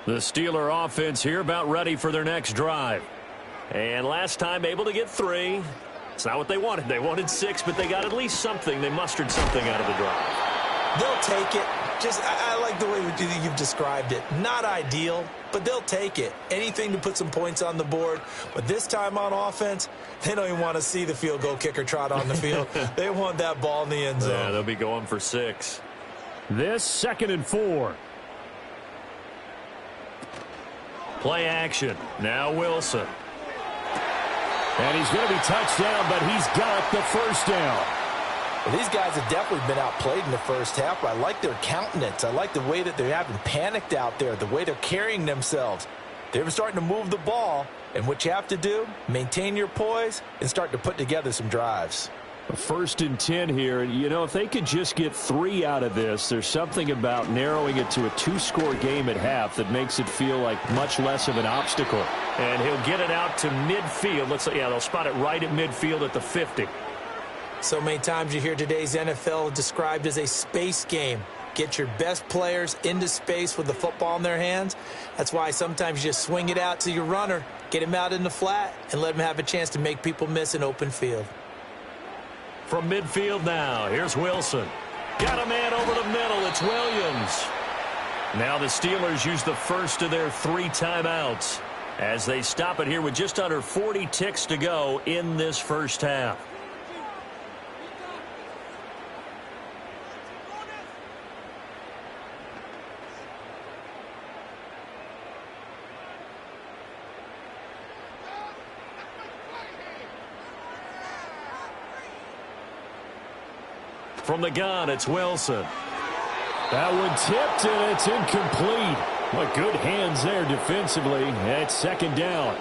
The Steeler offense here about ready for their next drive. And last time able to get 3. It's not what they wanted. They wanted 6, but they got at least something. They mustered something out of the drive. They'll take it. I like the way you've described it. Not ideal, but they'll take it. Anything to put some points on the board. But this time on offense, they don't even want to see the field goal kicker trot on the field. They want that ball in the end zone. Yeah, they'll be going for 6. This 2nd and 4. Play action. Now Wilson. And he's going to be touched down, but he's got the first down. Well, these guys have definitely been outplayed in the first half, but I like their countenance. I like the way that they haven't panicked out there, the way they're carrying themselves. They're starting to move the ball, and what you have to do, maintain your poise and start to put together some drives. 1st and 10 here. You know, if they could just get 3 out of this, there's something about narrowing it to a 2-score game at half that makes it feel like much less of an obstacle. And he'll get it out to midfield. Looks like, yeah, they'll spot it right at midfield at the 50. So many times you hear today's NFL described as a space game. Get your best players into space with the football in their hands. That's why sometimes you just swing it out to your runner, get him out in the flat, and let him have a chance to make people miss an open field. From midfield now, here's Wilson. Got a man over the middle. It's Williams. Now the Steelers use the first of their 3 timeouts as they stop it here with just under 40 ticks to go in this first half. From the gun, it's Wilson. That one tipped, and it's incomplete. But good hands there defensively. It's 2nd down.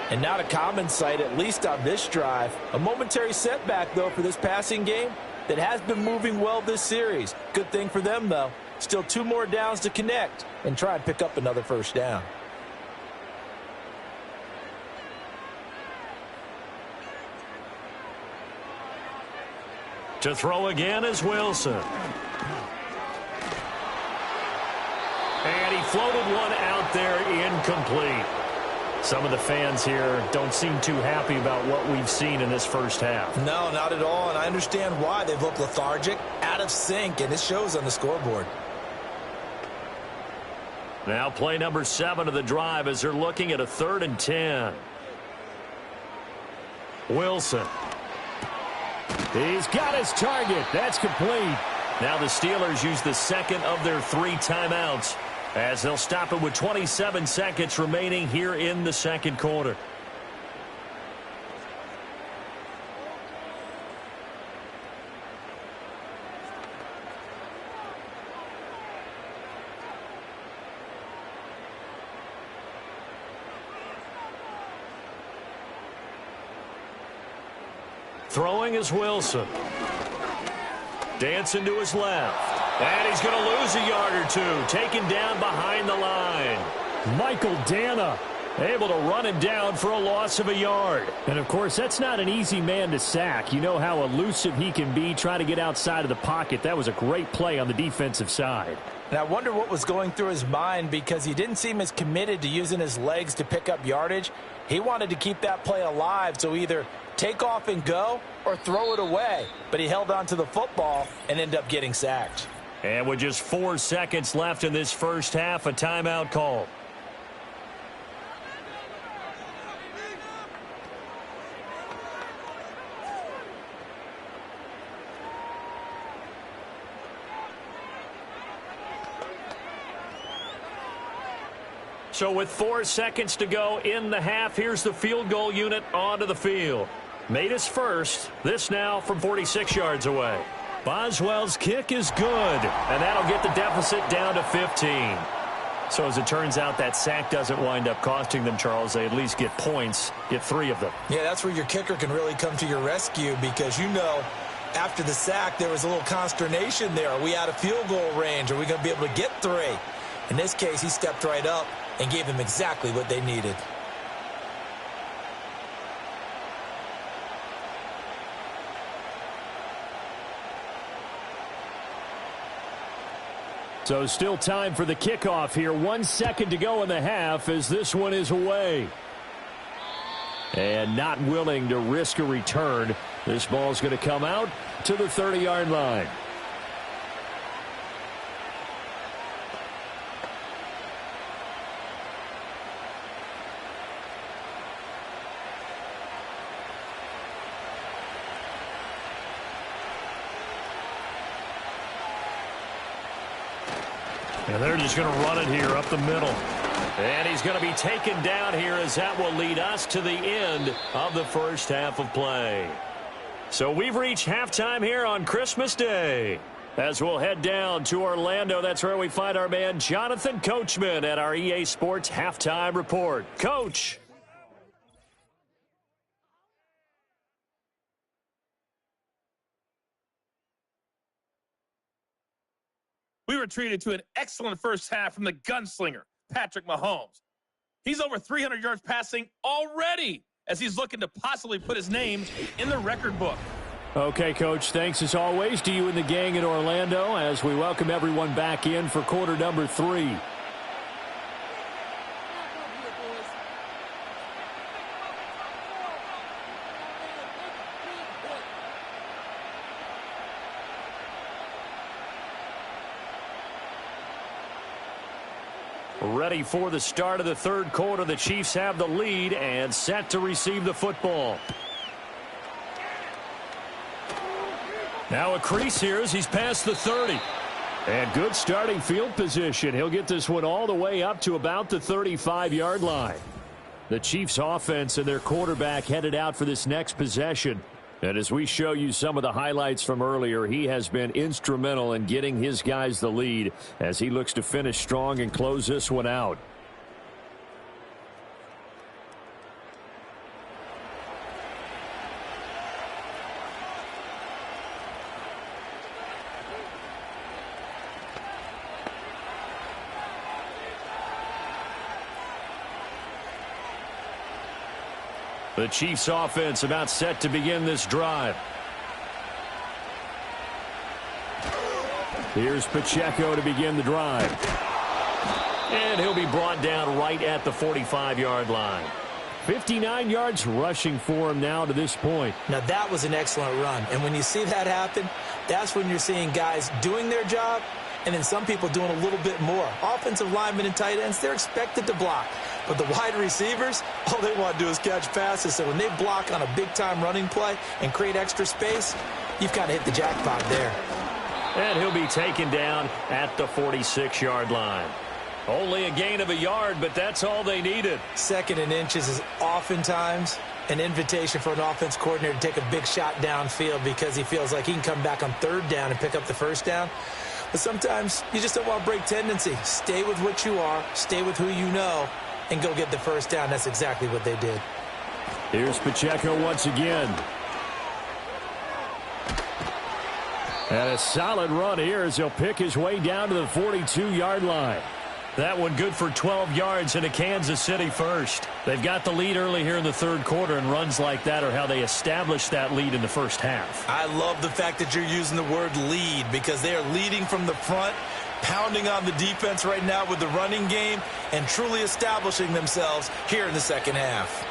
And not a common sight, at least on this drive. A momentary setback, though, for this passing game that has been moving well this series. Good thing for them, though. Still 2 more downs to connect and try and pick up another first down. To throw again is Wilson. And he floated one out there incomplete. Some of the fans here don't seem too happy about what we've seen in this first half. No, not at all, and I understand why. They've looked lethargic, out of sync, and it shows on the scoreboard. Now play number 7 of the drive as they're looking at a 3rd and 10. Wilson. He's got his target. That's complete. Now the Steelers use the 2nd of their 3 timeouts as they'll stop it with 27 seconds remaining here in the 2nd quarter. Throwing is Wilson. Dancing to his left. And he's going to lose a yard or 2. Taken down behind the line. Michael Dana able to run him down for a loss of a yard. And, of course, that's not an easy man to sack. You know how elusive he can be trying to get outside of the pocket. That was a great play on the defensive side. And I wonder what was going through his mind because he didn't seem as committed to using his legs to pick up yardage. He wanted to keep that play alive, so either take off and go or throw it away. But he held on to the football and ended up getting sacked. And with just 4 seconds left in this first half, a timeout call. So with 4 seconds to go in the half, here's the field goal unit onto the field. Made his first. This now from 46 yards away. Boswell's kick is good, and that'll get the deficit down to 15. So as it turns out, that sack doesn't wind up costing them, Charles. They at least get points, get 3 of them. Yeah, that's where your kicker can really come to your rescue because, after the sack, there was a little consternation there. Are we out of field goal range? Are we going to be able to get 3? In this case, he stepped right up and gave them exactly what they needed. So still time for the kickoff here. 1 second to go in the half as this one is away. And not willing to risk a return. This ball's going to come out to the 30-yard line. And they're just going to run it here up the middle. And he's going to be taken down here as that will lead us to the end of the first half of play. So we've reached halftime here on Christmas Day. As we'll head down to Orlando, that's where we find our man Jonathan Coachman at our EA Sports Halftime Report. Coach. We were treated to an excellent first half from the gunslinger, Patrick Mahomes. He's over 300 yards passing already as he's looking to possibly put his name in the record book. Okay, Coach, thanks as always to you and the gang in Orlando as we welcome everyone back in for quarter number 3. Ready for the start of the third quarter. The Chiefs have the lead and set to receive the football. Now a crease here as he's past the 30. And good starting field position. He'll get this one all the way up to about the 35-yard line. The Chiefs offense and their quarterback headed out for this next possession. And as we show you some of the highlights from earlier, he has been instrumental in getting his guys the lead as he looks to finish strong and close this one out. The Chiefs offense about set to begin this drive. Here's Pacheco to begin the drive. And he'll be brought down right at the 45-yard line. 59 yards rushing for him now to this point. Now that was an excellent run. And when you see that happen, that's when you're seeing guys doing their job and then some people doing a little bit more. Offensive linemen and tight ends, they're expected to block. But the wide receivers, all they want to do is catch passes. So when they block on a big-time running play and create extra space, you've kind of hit the jackpot there. And he'll be taken down at the 46-yard line. Only a gain of a yard, but that's all they needed. 2nd and inches is oftentimes an invitation for an offense coordinator to take a big shot downfield because he feels like he can come back on 3rd down and pick up the 1st down. But sometimes you just don't want to break tendency. Stay with what you are, stay with who you know, and go get the 1st down. That's exactly what they did. Here's Pacheco once again. And a solid run here as he'll pick his way down to the 42-yard line. That one good for 12 yards and a Kansas City first. They've got the lead early here in the 3rd quarter, and runs like that are how they established that lead in the first half. I love the fact that you're using the word lead because they are leading from the front, pounding on the defense right now with the running game, and truly establishing themselves here in the 2nd half.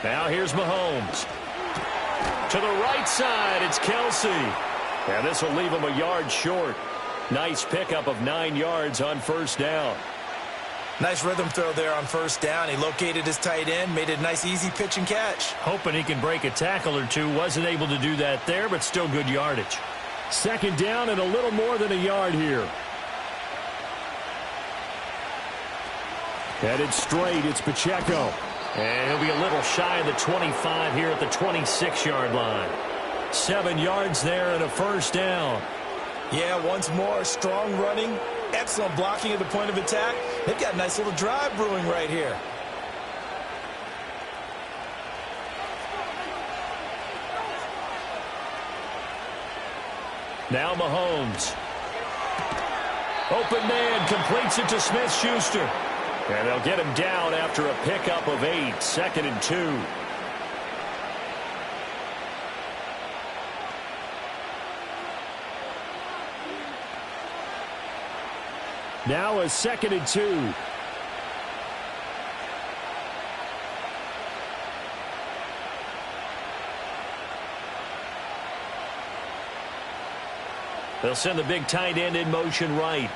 Now here's Mahomes. To the right side, it's Kelsey. And this will leave him a yard short. Nice pickup of 9 yards on 1st down. Nice rhythm throw there on 1st down. He located his tight end, made a nice easy pitch and catch. Hoping he can break a tackle or two. Wasn't able to do that there, but still good yardage. 2nd down and a little more than a yard here. Headed straight, it's Pacheco. And he'll be a little shy of the 25 here at the 26-yard line. 7 yards there and a first down. Yeah, once more, strong running, excellent blocking at the point of attack. They've got a nice little drive brewing right here. Now Mahomes. Open man, completes it to Smith-Schuster. And they'll get him down after a pickup of 8, 2nd and 2. Now a 2nd and 2. They'll send the big tight end in motion right.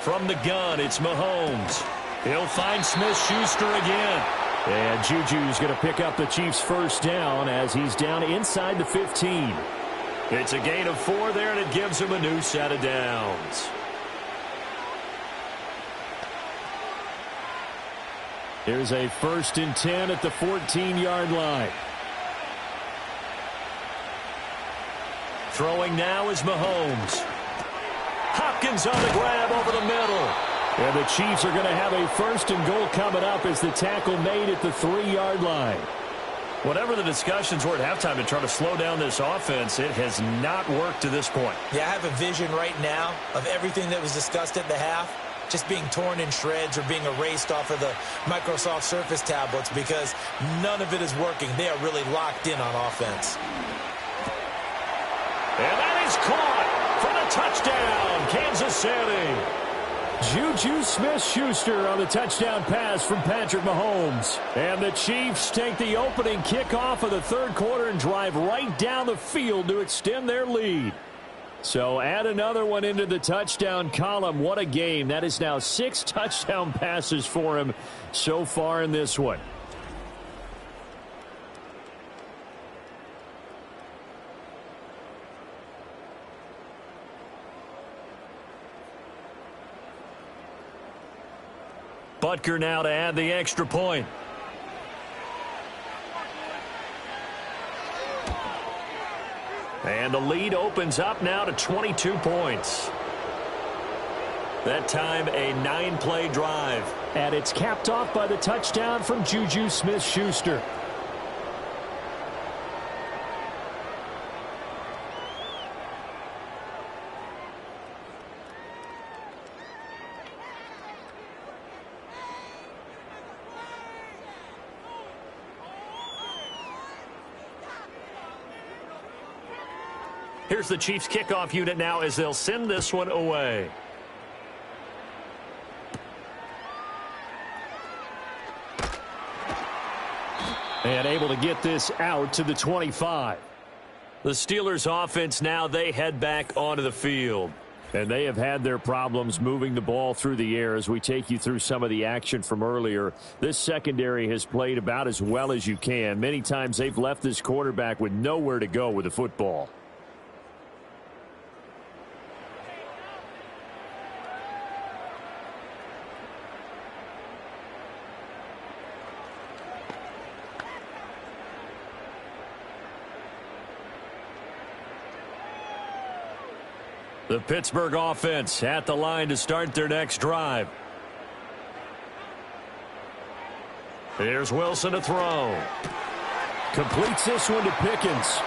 From the gun, it's Mahomes. He'll find Smith-Schuster again. And Juju's going to pick up the Chiefs' first down as he's down inside the 15. It's a gain of 4 there, and it gives him a new set of downs. Here's a 1st and 10 at the 14-yard line. Throwing now is Mahomes. Hopkins on the grab over the middle. And the Chiefs are going to have a 1st and goal coming up as the tackle made at the 3-yard line. Whatever the discussions were at halftime to try to slow down this offense, it has not worked to this point. Yeah, I have a vision right now of everything that was discussed at the half just being torn in shreds or being erased off of the Microsoft Surface tablets because none of it is working. They are really locked in on offense. And that is caught for the touchdown, Kansas City. Juju Smith-Schuster on the touchdown pass from Patrick Mahomes. And the Chiefs take the opening kickoff of the 3rd quarter and drive right down the field to extend their lead. So add another one into the touchdown column. What a game. That is now 6 touchdown passes for him so far in this one. Butker now to add the extra point. And the lead opens up now to 22 points. That time a 9-play drive. And it's capped off by the touchdown from Juju Smith-Schuster. Here's the Chiefs kickoff unit now as they'll send this one away. And able to get this out to the 25. The Steelers offense now, they head back onto the field. And they have had their problems moving the ball through the air as we take you through some of the action from earlier. This secondary has played about as well as you can. Many times they've left this quarterback with nowhere to go with the football. The Pittsburgh offense at the line to start their next drive. Here's Wilson to throw. Completes this one to Pickens.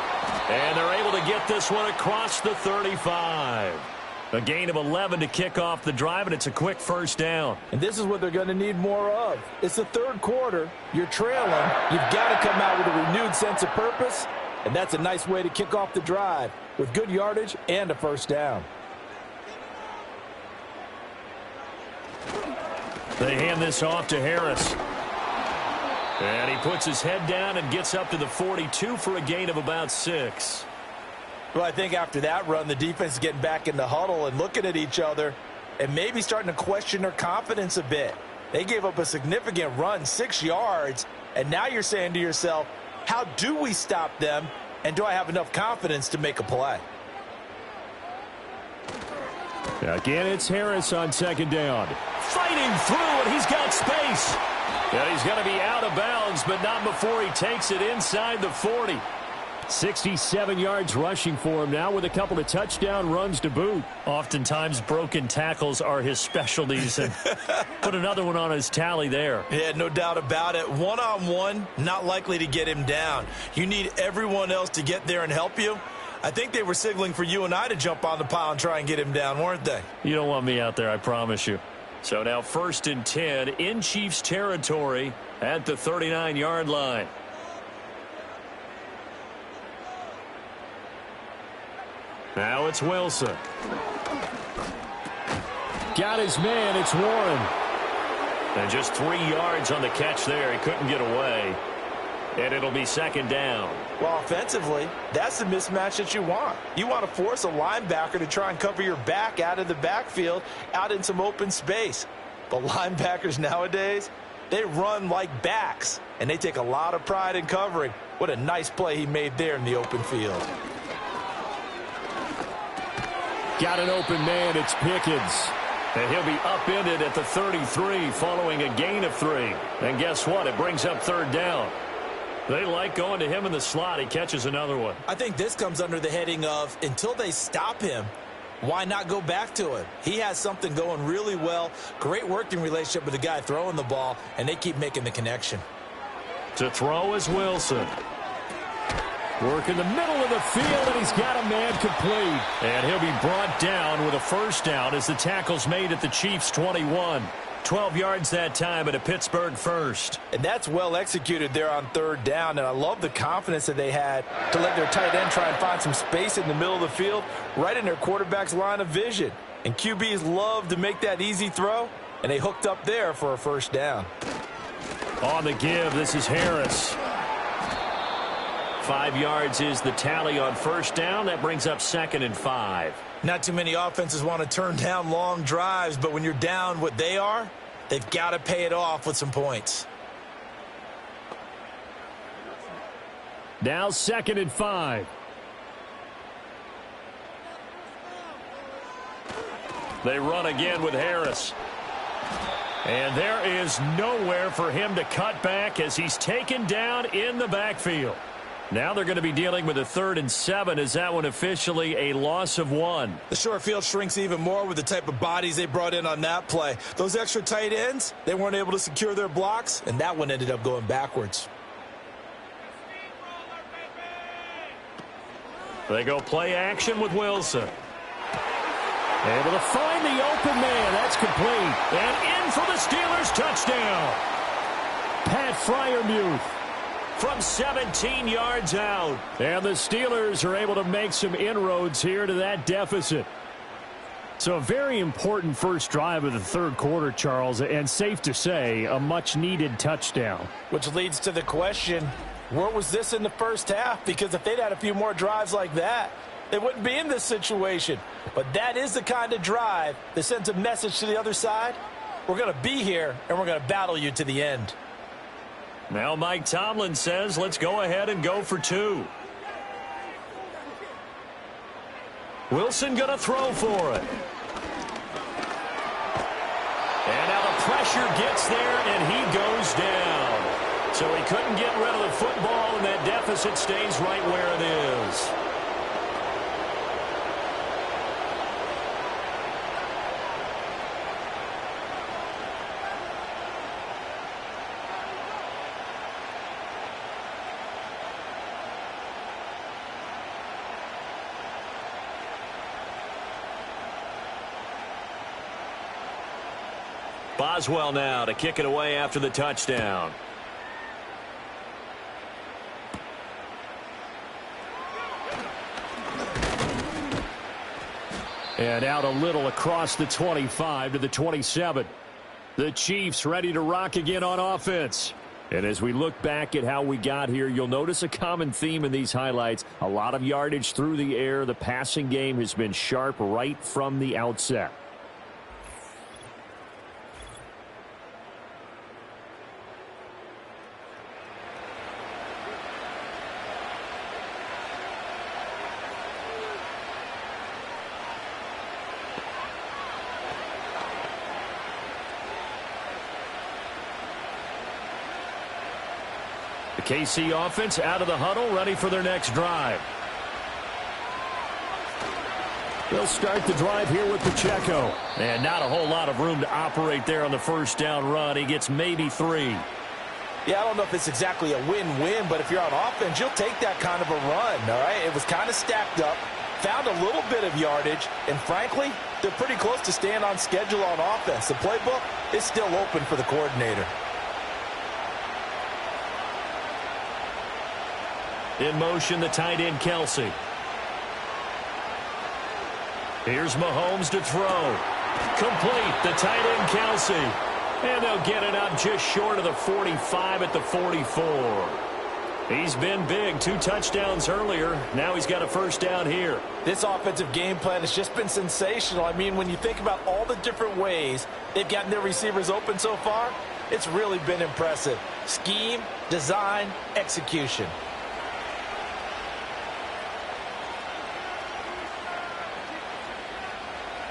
And they're able to get this one across the 35. A gain of 11 to kick off the drive, and it's a quick first down. And this is what they're going to need more of. It's the 3rd quarter. You're trailing. You've got to come out with a renewed sense of purpose. And that's a nice way to kick off the drive with good yardage and a first down. They hand this off to Harris. And he puts his head down and gets up to the 42 for a gain of about 6. Well, I think after that run, the defense is getting back in the huddle and looking at each other and maybe starting to question their confidence a bit. They gave up a significant run, 6 yards, and now you're saying to yourself, how do we stop them, and do I have enough confidence to make a play? Again, it's Harris on second down. Fighting through, and he's got space. And he's going to be out of bounds, but not before he takes it inside the 40. 67 yards rushing for him now with a couple of touchdown runs to boot. Oftentimes, broken tackles are his specialties, and put another one on his tally there. Yeah, no doubt about it. One-on-one, not likely to get him down. You need everyone else to get there and help you. I think they were signaling for you and I to jump on the pile and try and get him down, weren't they? You don't want me out there, I promise you. So now 1st and 10 in Chiefs territory at the 39-yard line. Now it's Wilson. Got his man, it's Warren. And just 3 yards on the catch there. He couldn't get away. And it'll be 2nd down. Well, offensively, that's the mismatch that you want. You want to force a linebacker to try and cover your back out of the backfield, out in some open space. But linebackers nowadays, they run like backs, and they take a lot of pride in covering. What a nice play he made there in the open field. Got an open man, it's Pickens. And he'll be upended at the 33 following a gain of 3. And guess what? It brings up 3rd down. They like going to him in the slot. He catches another one. I think this comes under the heading of until they stop him, why not go back to him? He has something going really well. Great working relationship with the guy throwing the ball, and they keep making the connection. To throw is Wilson. Work in the middle of the field, and he's got a man complete. And he'll be brought down with a 1st down as the tackle's made at the Chiefs' 21. 12 yards that time at a Pittsburgh 1st. And that's well executed there on 3rd down. And I love the confidence that they had to let their tight end try and find some space in the middle of the field, right in their quarterback's line of vision. And QBs love to make that easy throw, and they hooked up there for a 1st down. On the give, this is Harris. 5 yards is the tally on 1st down. That brings up 2nd and 5. Not too many offenses want to turn down long drives, but when you're down what they are, they've got to pay it off with some points. Now 2nd and 5. They run again with Harris. And there is nowhere for him to cut back as he's taken down in the backfield. Now they're going to be dealing with a 3rd and 7. Is that one officially a loss of 1? The short field shrinks even more with the type of bodies they brought in on that play. Those extra tight ends, they weren't able to secure their blocks, and that one ended up going backwards. They go play action with Wilson. Able to find the open man. That's complete. And in for the Steelers touchdown. Pat Freiermuth from 17 yards out. And the Steelers are able to make some inroads here to that deficit. So a very important first drive of the 3rd quarter, Charles, and safe to say, a much-needed touchdown. Which leads to the question, where was this in the first half? Because if they'd had a few more drives like that, they wouldn't be in this situation. But that is the kind of drive that sends a message to the other side. We're going to be here, and we're going to battle you to the end. Now Mike Tomlin says, let's go ahead and go for 2. Wilson going to throw for it. And now the pressure gets there, and he goes down. So he couldn't get rid of the football, and that deficit stays right where it is. Boswell now to kick it away after the touchdown. And out a little across the 25 to the 27. The Chiefs ready to rock again on offense. And as we look back at how we got here, you'll notice a common theme in these highlights. A lot of yardage through the air. The passing game has been sharp right from the outset. The KC offense out of the huddle, ready for their next drive. They'll start the drive here with Pacheco. And not a whole lot of room to operate there on the first down run. He gets maybe 3. Yeah, I don't know if it's exactly a win-win, but if you're on offense, you'll take that kind of a run, all right? It was kind of stacked up, found a little bit of yardage, and frankly, they're pretty close to staying on schedule on offense. The playbook is still open for the coordinator. In motion, the tight end, Kelsey. Here's Mahomes to throw. Complete, the tight end, Kelsey. And they'll get it up just short of the 45 at the 44. He's been big. 2 touchdowns earlier. Now he's got a first down here. This offensive game plan has just been sensational. I mean, when you think about all the different ways they've gotten their receivers open so far, it's really been impressive. Scheme, design, execution.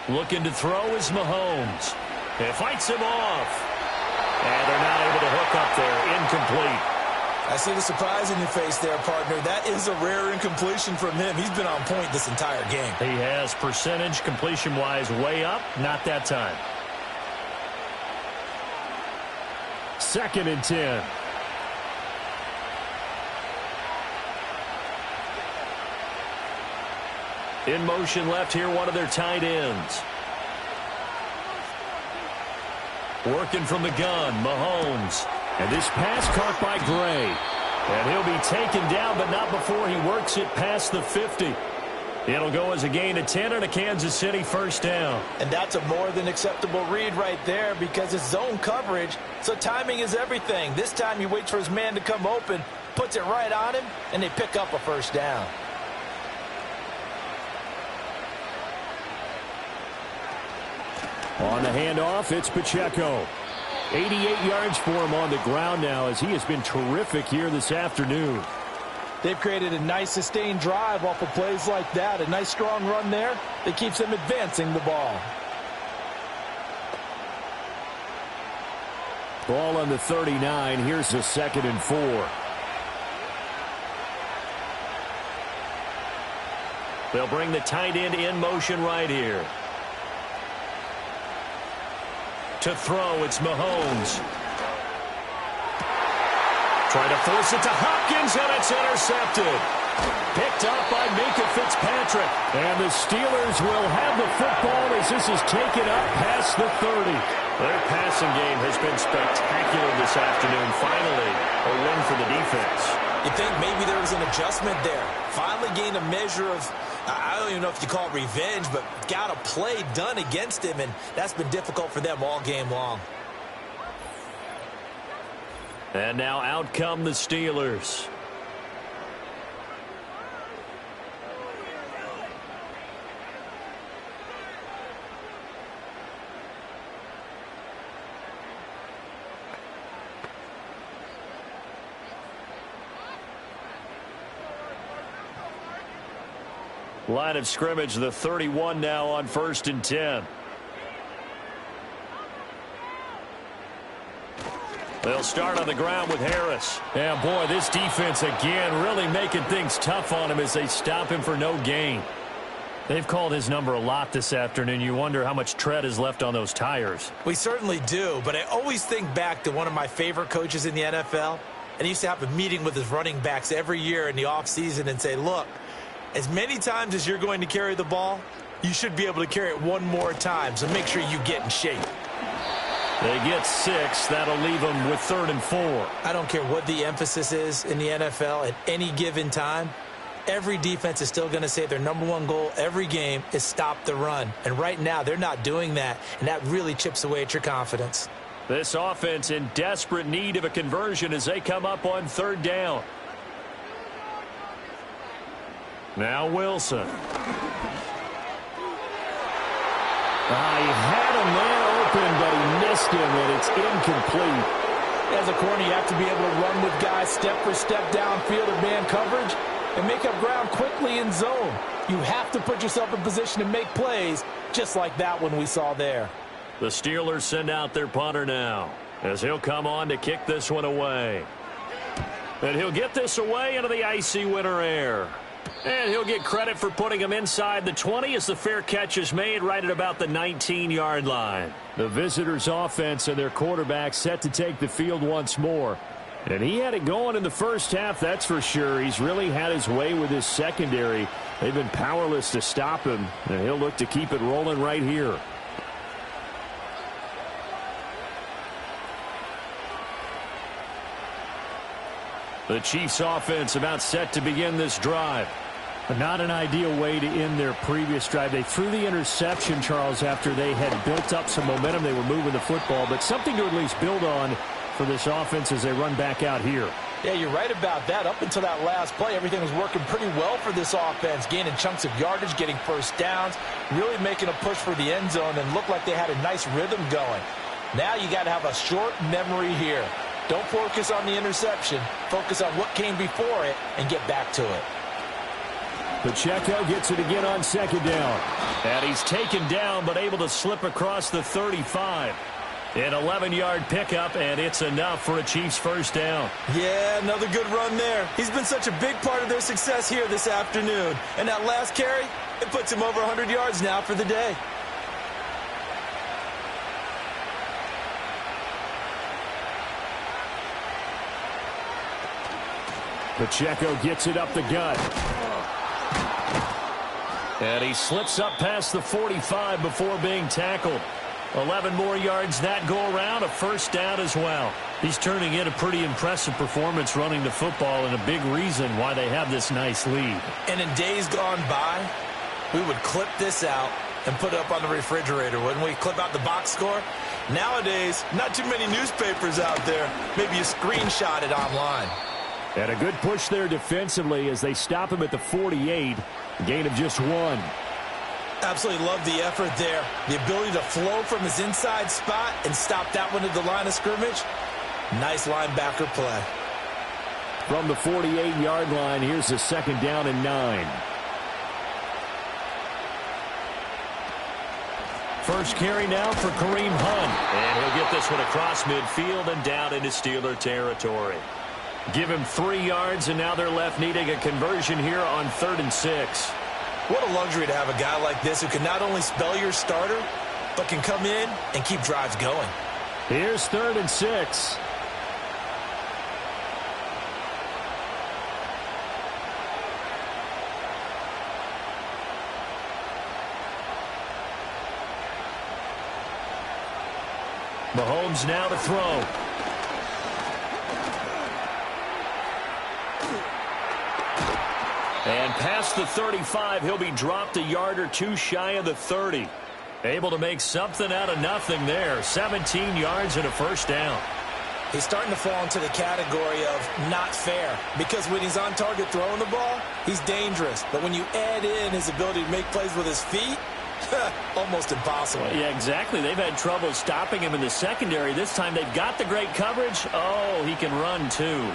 Looking to throw is Mahomes. It fights him off. And they're not able to hook up there. Incomplete. I see the surprise in your face there, partner. That is a rare incompletion from him. He's been on point this entire game. He has percentage completion-wise way up. Not that time. 2nd and 10. In motion left here, one of their tight ends. Working from the gun, Mahomes. And this pass caught by Gray. And he'll be taken down, but not before he works it past the 50. It'll go as a gain of 10 and a Kansas City first down. And that's a more than acceptable read right there because it's zone coverage, so timing is everything. This time he waits for his man to come open, puts it right on him, and they pick up a first down. On the handoff, it's Pacheco. 88 yards for him on the ground now as he has been terrific here this afternoon. They've created a nice sustained drive off of plays like that. A nice strong run there that keeps them advancing the ball. Ball on the 39. Here's a 2nd and 4. They'll bring the tight end in motion right here. To throw, it's Mahomes. Trying to force it to Hopkins, and it's intercepted. Picked up by Minka Fitzpatrick. And the Steelers will have the football as this is taken up past the 30. Their passing game has been spectacular this afternoon. Finally, a win for the defense. You think maybe there was an adjustment there. Finally gained a measure of, I don't even know if you call it revenge, but got a play done against him, and that's been difficult for them all game long. And now out come the Steelers. Line of scrimmage, the 31 now on 1st and 10. They'll start on the ground with Harris. And boy, this defense again really making things tough on him as they stop him for no gain. They've called his number a lot this afternoon. You wonder how much tread is left on those tires. We certainly do, but I always think back to one of my favorite coaches in the NFL. And he used to have a meeting with his running backs every year in the offseason and say, look, as many times as you're going to carry the ball, you should be able to carry it one more time, so make sure you get in shape. They get 6. That'll leave them with 3rd and 4. I don't care what the emphasis is in the NFL at any given time. Every defense is still going to say their #1 goal every game is stop the run. And right now, they're not doing that, and that really chips away at your confidence. This offense in desperate need of a conversion as they come up on 3rd down. Now Wilson. He had a man open, but he missed him, and it's incomplete. As a corner, you have to be able to run with guys step for step downfield or man coverage and make up ground quickly in zone. You have to put yourself in position to make plays, just like that one we saw there. The Steelers send out their punter now, as he'll come on to kick this one away. And he'll get this away into the icy winter air. And he'll get credit for putting him inside the 20 as the fair catch is made right at about the 19-yard line. The visitors' offense and their quarterback set to take the field once more. And he had it going in the first half, that's for sure. He's really had his way with his secondary. They've been powerless to stop him, and he'll look to keep it rolling right here. The Chiefs' offense about set to begin this drive. But not an ideal way to end their previous drive. They threw the interception, Charles, after they had built up some momentum. They were moving the football, but something to at least build on for this offense as they run back out here. Yeah, you're right about that. Up until that last play, everything was working pretty well for this offense, gaining chunks of yardage, getting first downs, really making a push for the end zone, and looked like they had a nice rhythm going. Now you got to have a short memory here. Don't focus on the interception. Focus on what came before it and get back to it. Pacheco gets it again on second down. And he's taken down but able to slip across the 35. An 11-yard pickup, and it's enough for a Chiefs first down. Yeah, another good run there. He's been such a big part of their success here this afternoon. And that last carry, it puts him over 100 yards now for the day. Pacheco gets it up the gut. And he slips up past the 45 before being tackled. 11 more yards that go around, a first down as well. He's turning in a pretty impressive performance running the football and a big reason why they have this nice lead. And in days gone by, we would clip this out and put it up on the refrigerator, wouldn't we? Clip out the box score. Nowadays, not too many newspapers out there. Maybe you screenshot it online. And a good push there defensively as they stop him at the 48. Gain of just 1. Absolutely love the effort there. The ability to flow from his inside spot and stop that one at the line of scrimmage. Nice linebacker play. From the 48-yard line, here's a second down and 9. First carry now for Kareem Hunt. And he'll get this one across midfield and down into Steeler territory. Give him 3 yards, and now they're left needing a conversion here on 3rd and 6. What a luxury to have a guy like this who can not only spell your starter, but can come in and keep drives going. Here's 3rd and 6. Mahomes now to throw. And past the 35, he'll be dropped a yard or two shy of the 30. Able to make something out of nothing there. 17 yards and a first down. He's starting to fall into the category of not fair, because when he's on target throwing the ball, he's dangerous. But when you add in his ability to make plays with his feet, almost impossible. Well, yeah, exactly. They've had trouble stopping him in the secondary. This time they've got the great coverage. Oh, he can run too.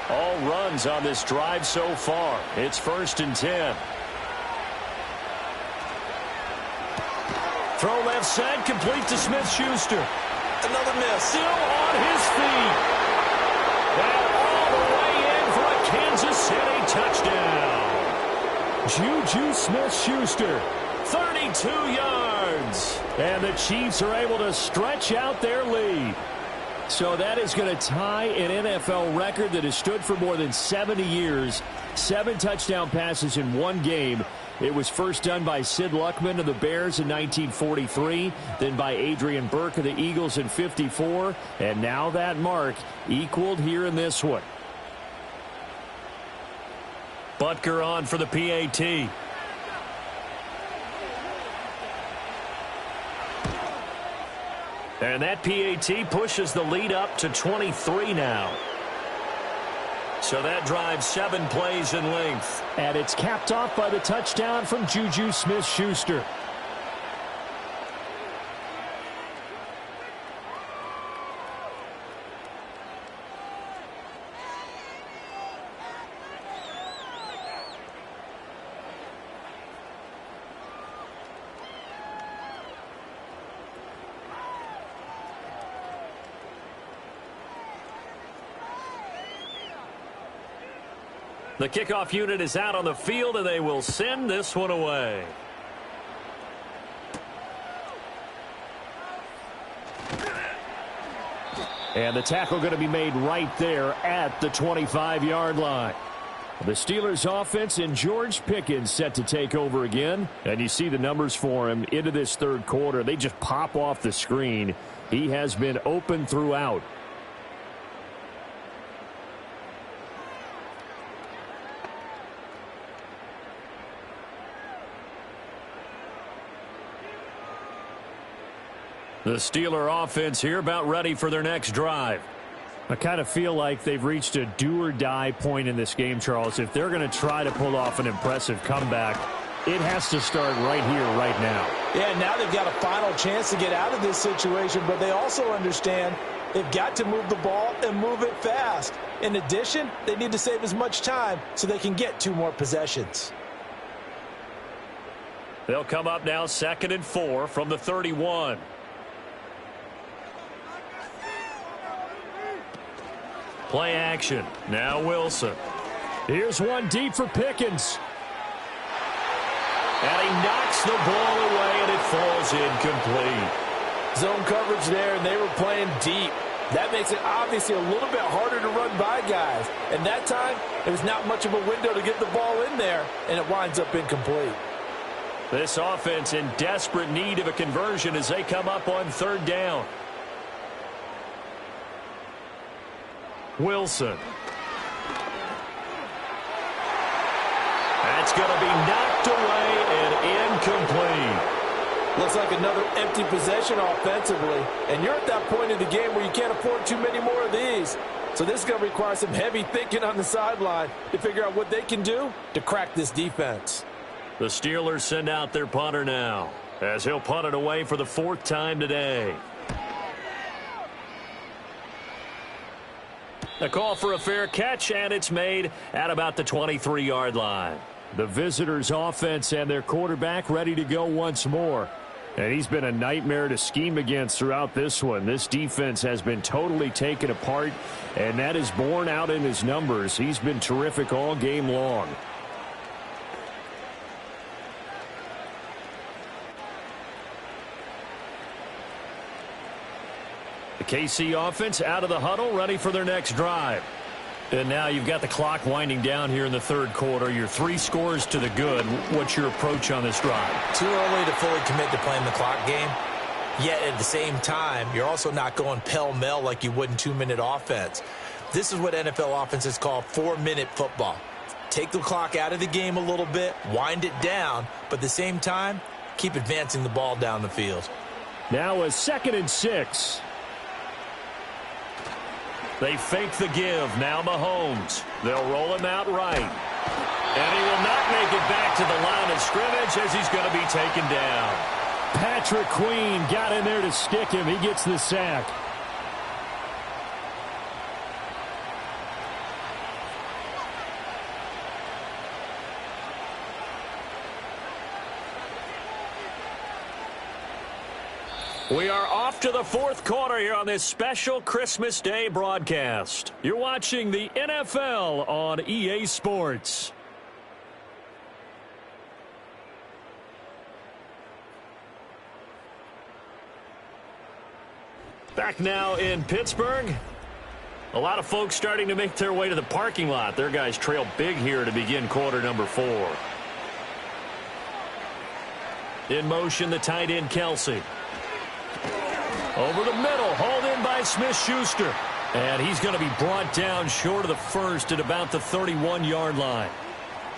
All runs on this drive so far. It's 1st and 10. Throw left side, complete to Smith-Schuster. Another miss. Still on his feet. And all the way in for a Kansas City touchdown. Juju Smith-Schuster, 32 yards. And the Chiefs are able to stretch out their lead. So that is going to tie an NFL record that has stood for more than 70 years. 7 touchdown passes in one game. It was first done by Sid Luckman of the Bears in 1943, then by Adrian Burke of the Eagles in 54, and now that mark equaled here in this one. Butker on for the PAT. And that PAT pushes the lead up to 23 now. So that drives 7 plays in length. And it's capped off by the touchdown from Juju Smith-Schuster. The kickoff unit is out on the field, and they will send this one away. And the tackle going to be made right there at the 25-yard line. The Steelers offense and George Pickens set to take over again. And you see the numbers for him into this third quarter. They just pop off the screen. He has been open throughout. The Steeler offense here about ready for their next drive. I kind of feel like they've reached a do-or-die point in this game, Charles. If they're going to try to pull off an impressive comeback, it has to start right here, right now. Yeah, now they've got a final chance to get out of this situation, but they also understand they've got to move the ball and move it fast. In addition, they need to save as much time so they can get 2 more possessions. They'll come up now 2nd and 4 from the 31. Play action. Now Wilson. Here's one deep for Pickens. And he knocks the ball away, and it falls incomplete. Zone coverage there, and they were playing deep. That makes it obviously a little bit harder to run by guys. And that time, it was not much of a window to get the ball in there, and it winds up incomplete. This offense in desperate need of a conversion as they come up on 3rd down. Wilson. That's going to be knocked away and incomplete. Looks like another empty possession offensively. And you're at that point in the game where you can't afford too many more of these. So this is going to require some heavy thinking on the sideline to figure out what they can do to crack this defense. The Steelers send out their punter now as he'll punt it away for the 4th time today. A call for a fair catch, and it's made at about the 23-yard line. The visitors' offense and their quarterback ready to go once more. And he's been a nightmare to scheme against throughout this one. This defense has been totally taken apart, and that is borne out in his numbers. He's been terrific all game long. The KC offense out of the huddle, ready for their next drive. And now you've got the clock winding down here in the 3rd quarter. You're 3 scores to the good. What's your approach on this drive? Too early to fully commit to playing the clock game. Yet at the same time, you're also not going pell-mell like you would in 2-minute offense. This is what NFL offenses call 4-minute football. Take the clock out of the game a little bit, wind it down, but at the same time, keep advancing the ball down the field. Now a 2nd and 6. They fake the give. Now Mahomes. They'll roll him out right. And he will not make it back to the line of scrimmage as he's going to be taken down. Patrick Queen got in there to stick him. He gets the sack. We are off to the 4th quarter here on this special Christmas Day broadcast. You're watching the NFL on EA Sports. Back now in Pittsburgh. A lot of folks starting to make their way to the parking lot. Their guys trail big here to begin quarter number 4. In motion, the tight end Kelsey. Over the middle, hauled in by Smith-Schuster. And he's going to be brought down short of the first at about the 31-yard line.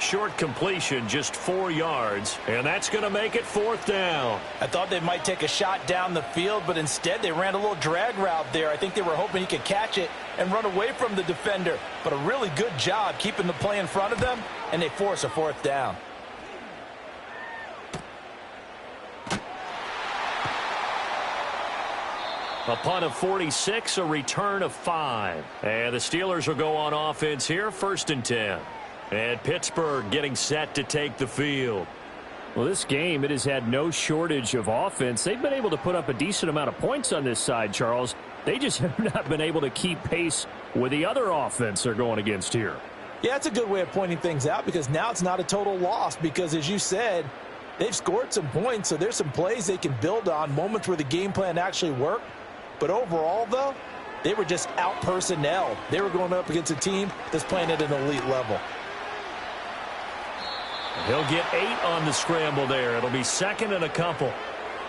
Short completion, just 4 yards, and that's going to make it 4th down. I thought they might take a shot down the field, but instead they ran a little drag route there. I think they were hoping he could catch it and run away from the defender. But a really good job keeping the play in front of them, and they force a 4th down. A punt of 46, a return of 5. And the Steelers will go on offense here, 1st and 10. And Pittsburgh getting set to take the field. Well, this game, it has had no shortage of offense. They've been able to put up a decent amount of points on this side, Charles. They just have not been able to keep pace with the other offense they're going against here. Yeah, it's a good way of pointing things out because now it's not a total loss because, as you said, they've scored some points, so there's some plays they can build on, moments where the game plan actually worked. But overall, though, they were just out-personnelled. They were going up against a team that's playing at an elite level. He'll get 8 on the scramble there. It'll be second and a couple.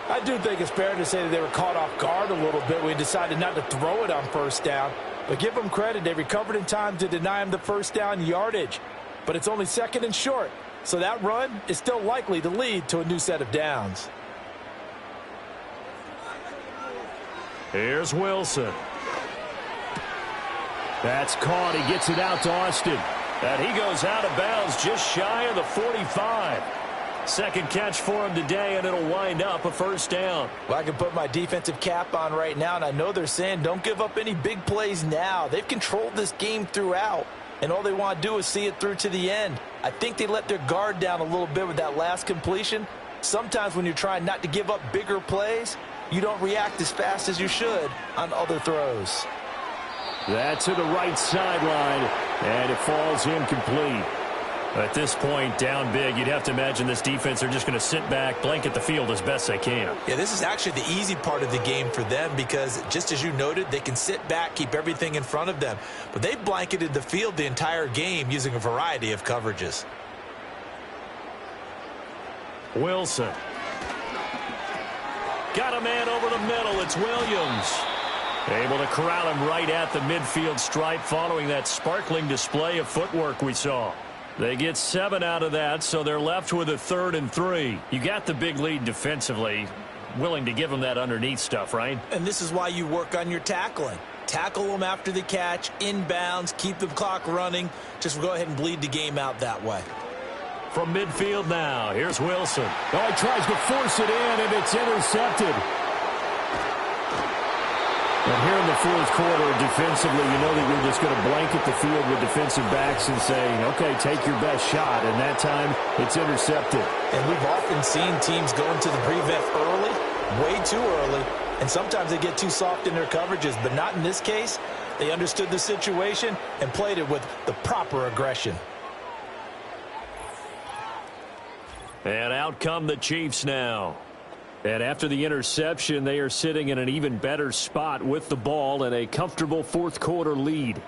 I do think it's fair to say that they were caught off guard a little bit. We decided not to throw it on first down. But give them credit. They recovered in time to deny him the first down yardage. But it's only second and short. So that run is still likely to lead to a new set of downs. Here's Wilson. That's caught. He gets it out to Austin. And he goes out of bounds just shy of the 45. Second catch for him today, and it'll wind up a first down. Well, I can put my defensive cap on right now, and I know they're saying don't give up any big plays now. They've controlled this game throughout, and all they want to do is see it through to the end. I think they let their guard down a little bit with that last completion. Sometimes when you're trying not to give up bigger plays, you don't react as fast as you should on other throws. That's to the right sideline, and it falls incomplete. At this point, down big, you'd have to imagine this defense are just going to sit back, blanket the field as best they can. Yeah, this is actually the easy part of the game for them because, just as you noted, they can sit back, keep everything in front of them. But they blanketed the field the entire game using a variety of coverages. Wilson. Got a man over the middle. It's Williams. Able to corral him right at the midfield stripe following that sparkling display of footwork we saw. They get 7 out of that, so they're left with a 3rd and 3. You got the big lead defensively. Willing to give them that underneath stuff, right? And this is why you work on your tackling. Tackle them after the catch, inbounds, keep the clock running. Just go ahead and bleed the game out that way. From midfield now, here's Wilson. Oh, he tries to force it in, and it's intercepted. And here in the fourth quarter, defensively, you know that you're just going to blanket the field with defensive backs and say, okay, take your best shot. And that time, it's intercepted. And we've often seen teams go into the prevent early, way too early, and sometimes they get too soft in their coverages, but not in this case. They understood the situation and played it with the proper aggression. And out come the Chiefs now. And after the interception, they are sitting in an even better spot with the ball and a comfortable fourth quarter lead.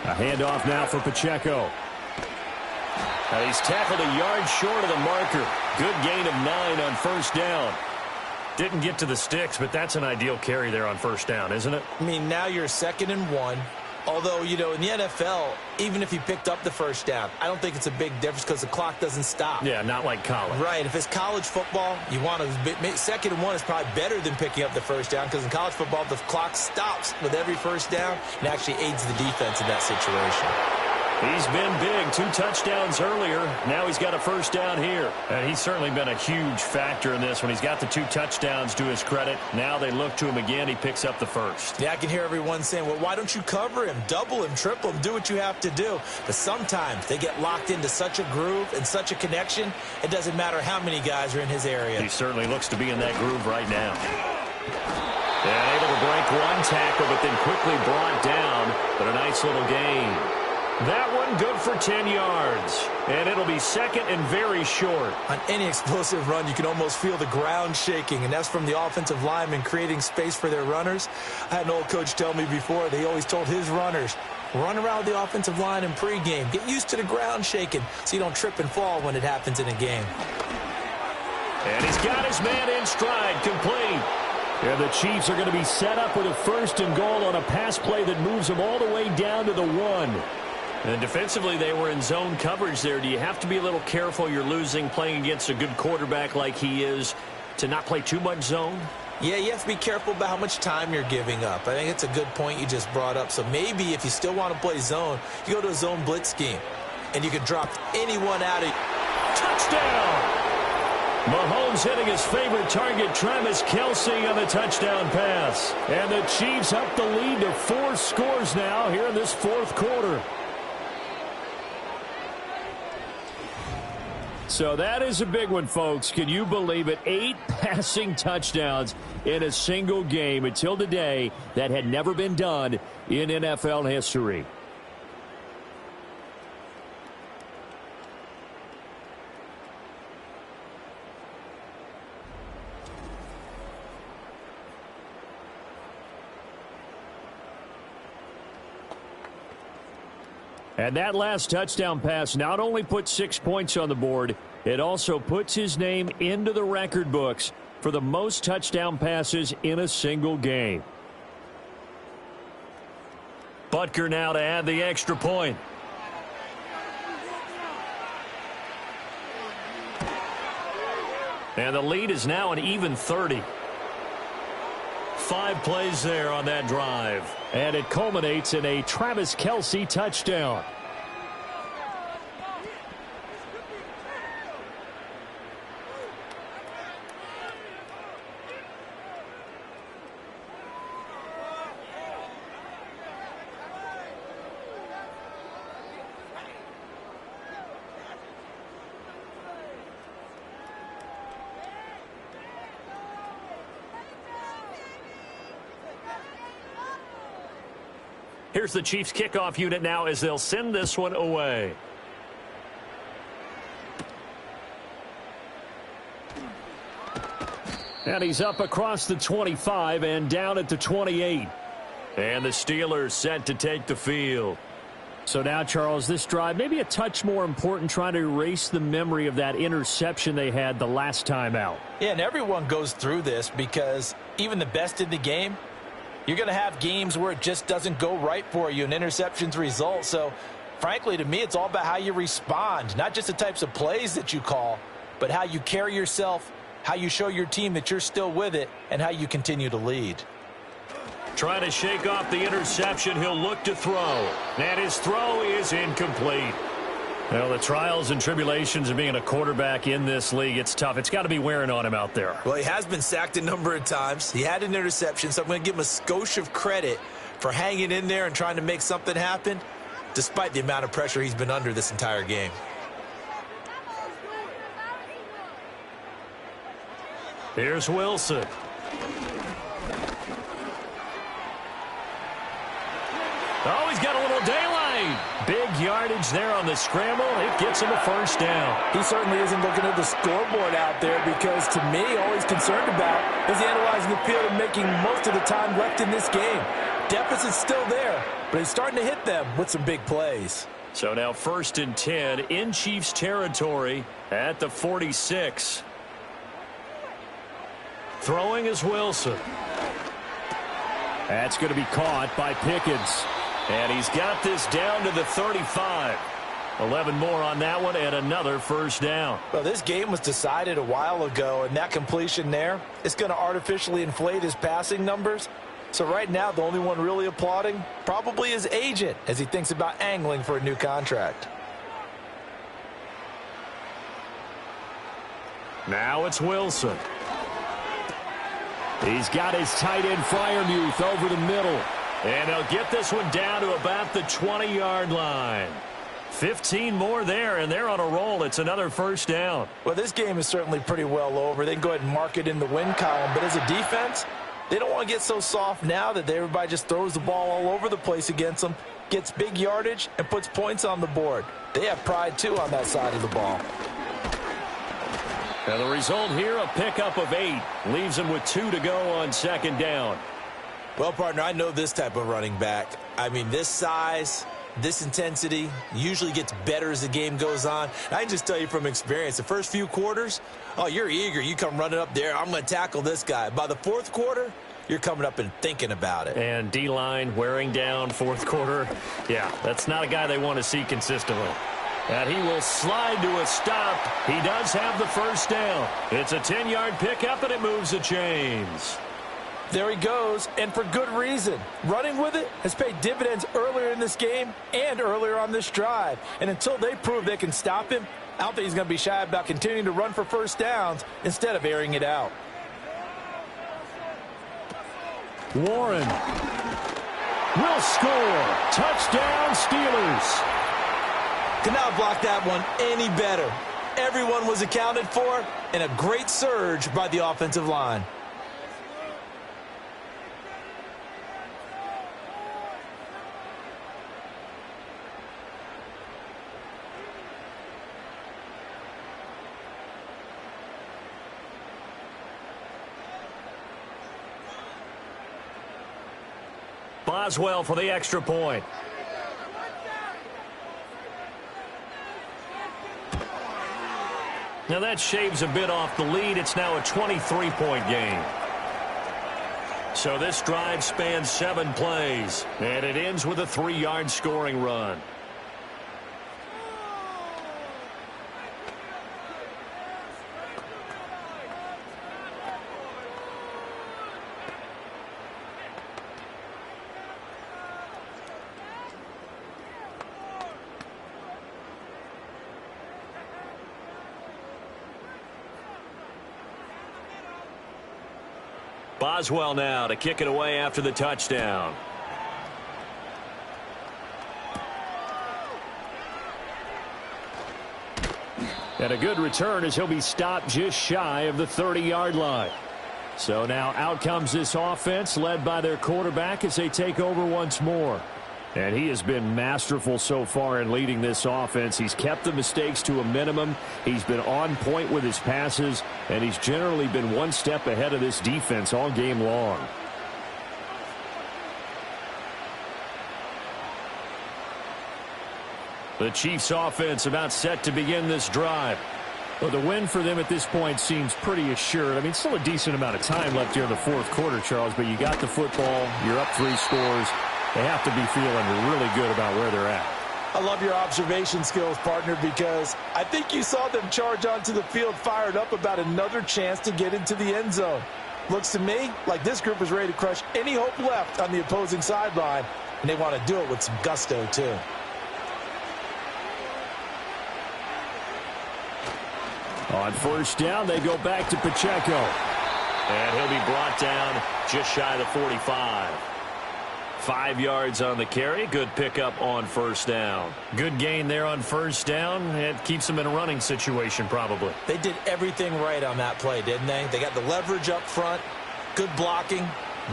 A handoff now for Pacheco. He's tackled a yard short of the marker. Good gain of 9 on first down. Didn't get to the sticks, but that's an ideal carry there on first down, isn't it? I mean, now you're 2nd and 1. Although, you know, in the NFL, even if you picked up the first down, I don't think it's a big difference because the clock doesn't stop. Yeah, not like college. Right. If it's college football, you want to 2nd and 1 is probably better than picking up the first down because in college football, the clock stops with every first down and actually aids the defense in that situation. He's been big. 2 touchdowns earlier. Now he's got a first down here. And he's certainly been a huge factor in this when he's got the 2 touchdowns to his credit. Now they look to him again. He picks up the first. Yeah, I can hear everyone saying, well, why don't you cover him? Double him, triple him, do what you have to do. But sometimes they get locked into such a groove and such a connection, it doesn't matter how many guys are in his area. He certainly looks to be in that groove right now. And able to break 1 tackle, but then quickly brought down. But a nice little gain. That one good for 10 yards. And it'll be second and very short. On any explosive run, you can almost feel the ground shaking, and that's from the offensive linemen creating space for their runners. I had an old coach tell me before, they always told his runners, run around the offensive line in pregame. Get used to the ground shaking so you don't trip and fall when it happens in a game. And he's got his man in stride, complete. And the Chiefs are going to be set up with a 1st and goal on a pass play that moves them all the way down to the 1. And defensively, they were in zone coverage there. Do you have to be a little careful? You're losing, playing against a good quarterback like he is, to not play too much zone? Yeah, you have to be careful about how much time you're giving up. I think it's a good point you just brought up. So maybe if you still want to play zone, you go to a zone blitz scheme, and you can drop anyone out of. Touchdown! Mahomes hitting his favorite target, Travis Kelce, on the touchdown pass. And the Chiefs up the lead to 4 scores now here in this fourth quarter. So that is a big one, folks. Can you believe it? 8 passing touchdowns in a single game. Until today, that had never been done in NFL history. And that last touchdown pass not only put 6 points on the board, it also puts his name into the record books for the most touchdown passes in a single game. Butker now to add the extra point. And the lead is now an even 30. 5 plays there on that drive. And it culminates in a Travis Kelce touchdown. Here's the Chiefs kickoff unit now as they'll send this one away. And he's up across the 25 and down at the 28. And the Steelers set to take the field. So now, Charles, this drive maybe a touch more important, trying to erase the memory of that interception they had the last time out. Yeah, and everyone goes through this because even the best in the game, you're going to have games where it just doesn't go right for you and interceptions result. So, frankly, to me, it's all about how you respond, not just the types of plays that you call, but how you carry yourself, how you show your team that you're still with it, and how you continue to lead. Trying to shake off the interception, he'll look to throw. And his throw is incomplete. Well, the trials and tribulations of being a quarterback in this league, it's tough. It's got to be wearing on him out there. Well, he has been sacked a number of times. He had an interception, so I'm going to give him a skosh of credit for hanging in there and trying to make something happen, despite the amount of pressure he's been under this entire game. Here's Wilson. Oh, he's got a little daylight. Big yardage there on the scramble. It gets him a first down. He certainly isn't looking at the scoreboard out there because, to me, all he's concerned about is analyzing the field and making most of the time left in this game. Deficit's still there, but he's starting to hit them with some big plays. So now 1st and 10 in Chiefs territory at the 46. Throwing is Wilson. That's going to be caught by Pickens. And he's got this down to the 35. 11 more on that one and another first down. Well, this game was decided a while ago, and that completion there is going to artificially inflate his passing numbers. So right now, the only one really applauding probably his agent as he thinks about angling for a new contract. Now it's Wilson. He's got his tight end Freiermuth over the middle. And they'll get this one down to about the 20-yard line. 15 more there, and they're on a roll. It's another first down. Well, this game is certainly pretty well over. They can go ahead and mark it in the win column. But as a defense, they don't want to get so soft now that everybody just throws the ball all over the place against them, gets big yardage, and puts points on the board. They have pride, too, on that side of the ball. And the result here, a pickup of 8. Leaves them with 2 to go on second down. Well, partner, I know this type of running back. I mean, this size, this intensity usually gets better as the game goes on. I can just tell you from experience, the first few quarters, oh, you're eager. You come running up there. I'm going to tackle this guy. By the fourth quarter, you're coming up and thinking about it. And D-line wearing down fourth quarter. Yeah, that's not a guy they want to see consistently. And he will slide to a stop. He does have the first down. It's a 10-yard pickup, and it moves the chains. There he goes, and for good reason. Running with it has paid dividends earlier in this game and earlier on this drive. And until they prove they can stop him, I don't think he's going to be shy about continuing to run for first downs instead of airing it out. Warren will score. Touchdown, Steelers. Could not block that one any better. Everyone was accounted for, and a great surge by the offensive line. Boswell for the extra point. Now that shaves a bit off the lead. It's now a 23-point game. So this drive spans 7 plays, and it ends with a 3-yard scoring run. Boswell now to kick it away after the touchdown. And a good return as he'll be stopped just shy of the 30-yard line. So now out comes this offense led by their quarterback as they take over once more. And he has been masterful so far in leading this offense. He's kept the mistakes to a minimum. He's been on point with his passes, and he's generally been one step ahead of this defense all game long. The Chiefs offense about set to begin this drive. Well, the win for them at this point seems pretty assured. I mean, still a decent amount of time left here in the fourth quarter, Charles, but you got the football, you're up 3 scores. They have to be feeling really good about where they're at. I love your observation skills, partner, because I think you saw them charge onto the field fired up about another chance to get into the end zone. Looks to me like this group is ready to crush any hope left on the opposing sideline, and they want to do it with some gusto, too. On first down, they go back to Pacheco. And he'll be brought down just shy of the 45. 5 yards on the carry. Good pickup on first down. Good gain there on first down. It keeps them in a running situation probably. They did everything right on that play, didn't they? They got the leverage up front, good blocking,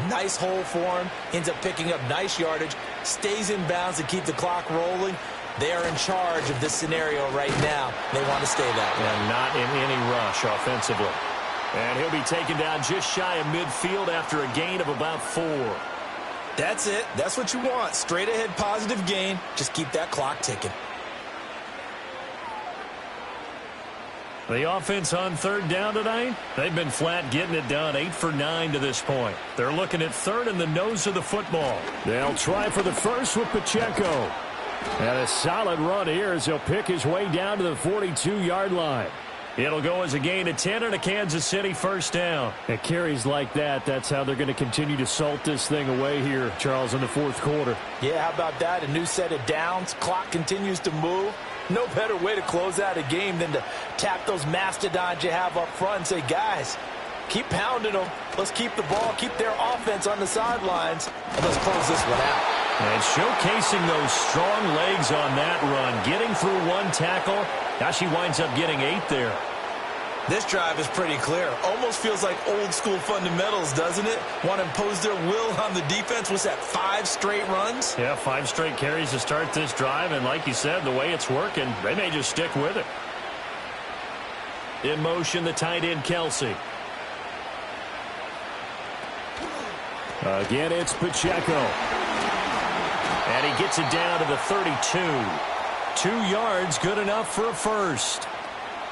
nice hole for him, ends up picking up nice yardage, stays in bounds to keep the clock rolling. They are in charge of this scenario right now. They want to stay that way. And not in any rush offensively. And he'll be taken down just shy of midfield after a gain of about 4. That's it. That's what you want. Straight ahead positive gain. Just keep that clock ticking. The offense on third down tonight, they've been flat getting it done. 8 for 9 to this point. They're looking at third in the nose of the football. They'll try for the first with Pacheco. And a solid run here as he'll pick his way down to the 42-yard line. It'll go as a gain of 10 and a Kansas City first down. It carries like that. That's how they're going to continue to salt this thing away here, Charles, in the fourth quarter. Yeah, how about that? A new set of downs. Clock continues to move. No better way to close out a game than to tap those mastodons you have up front and say, guys, keep pounding them. Let's keep the ball, keep their offense on the sidelines, and let's close this one out. And showcasing those strong legs on that run, getting through 1 tackle. Now she winds up getting 8 there. This drive is pretty clear. Almost feels like old school fundamentals, doesn't it? Want to impose their will on the defense. Was that 5 straight runs? Yeah, 5 straight carries to start this drive. And like you said, the way it's working, they may just stick with it. In motion, the tight end, Kelsey. Again, it's Pacheco. And he gets it down to the 32. 2 yards, good enough for a first.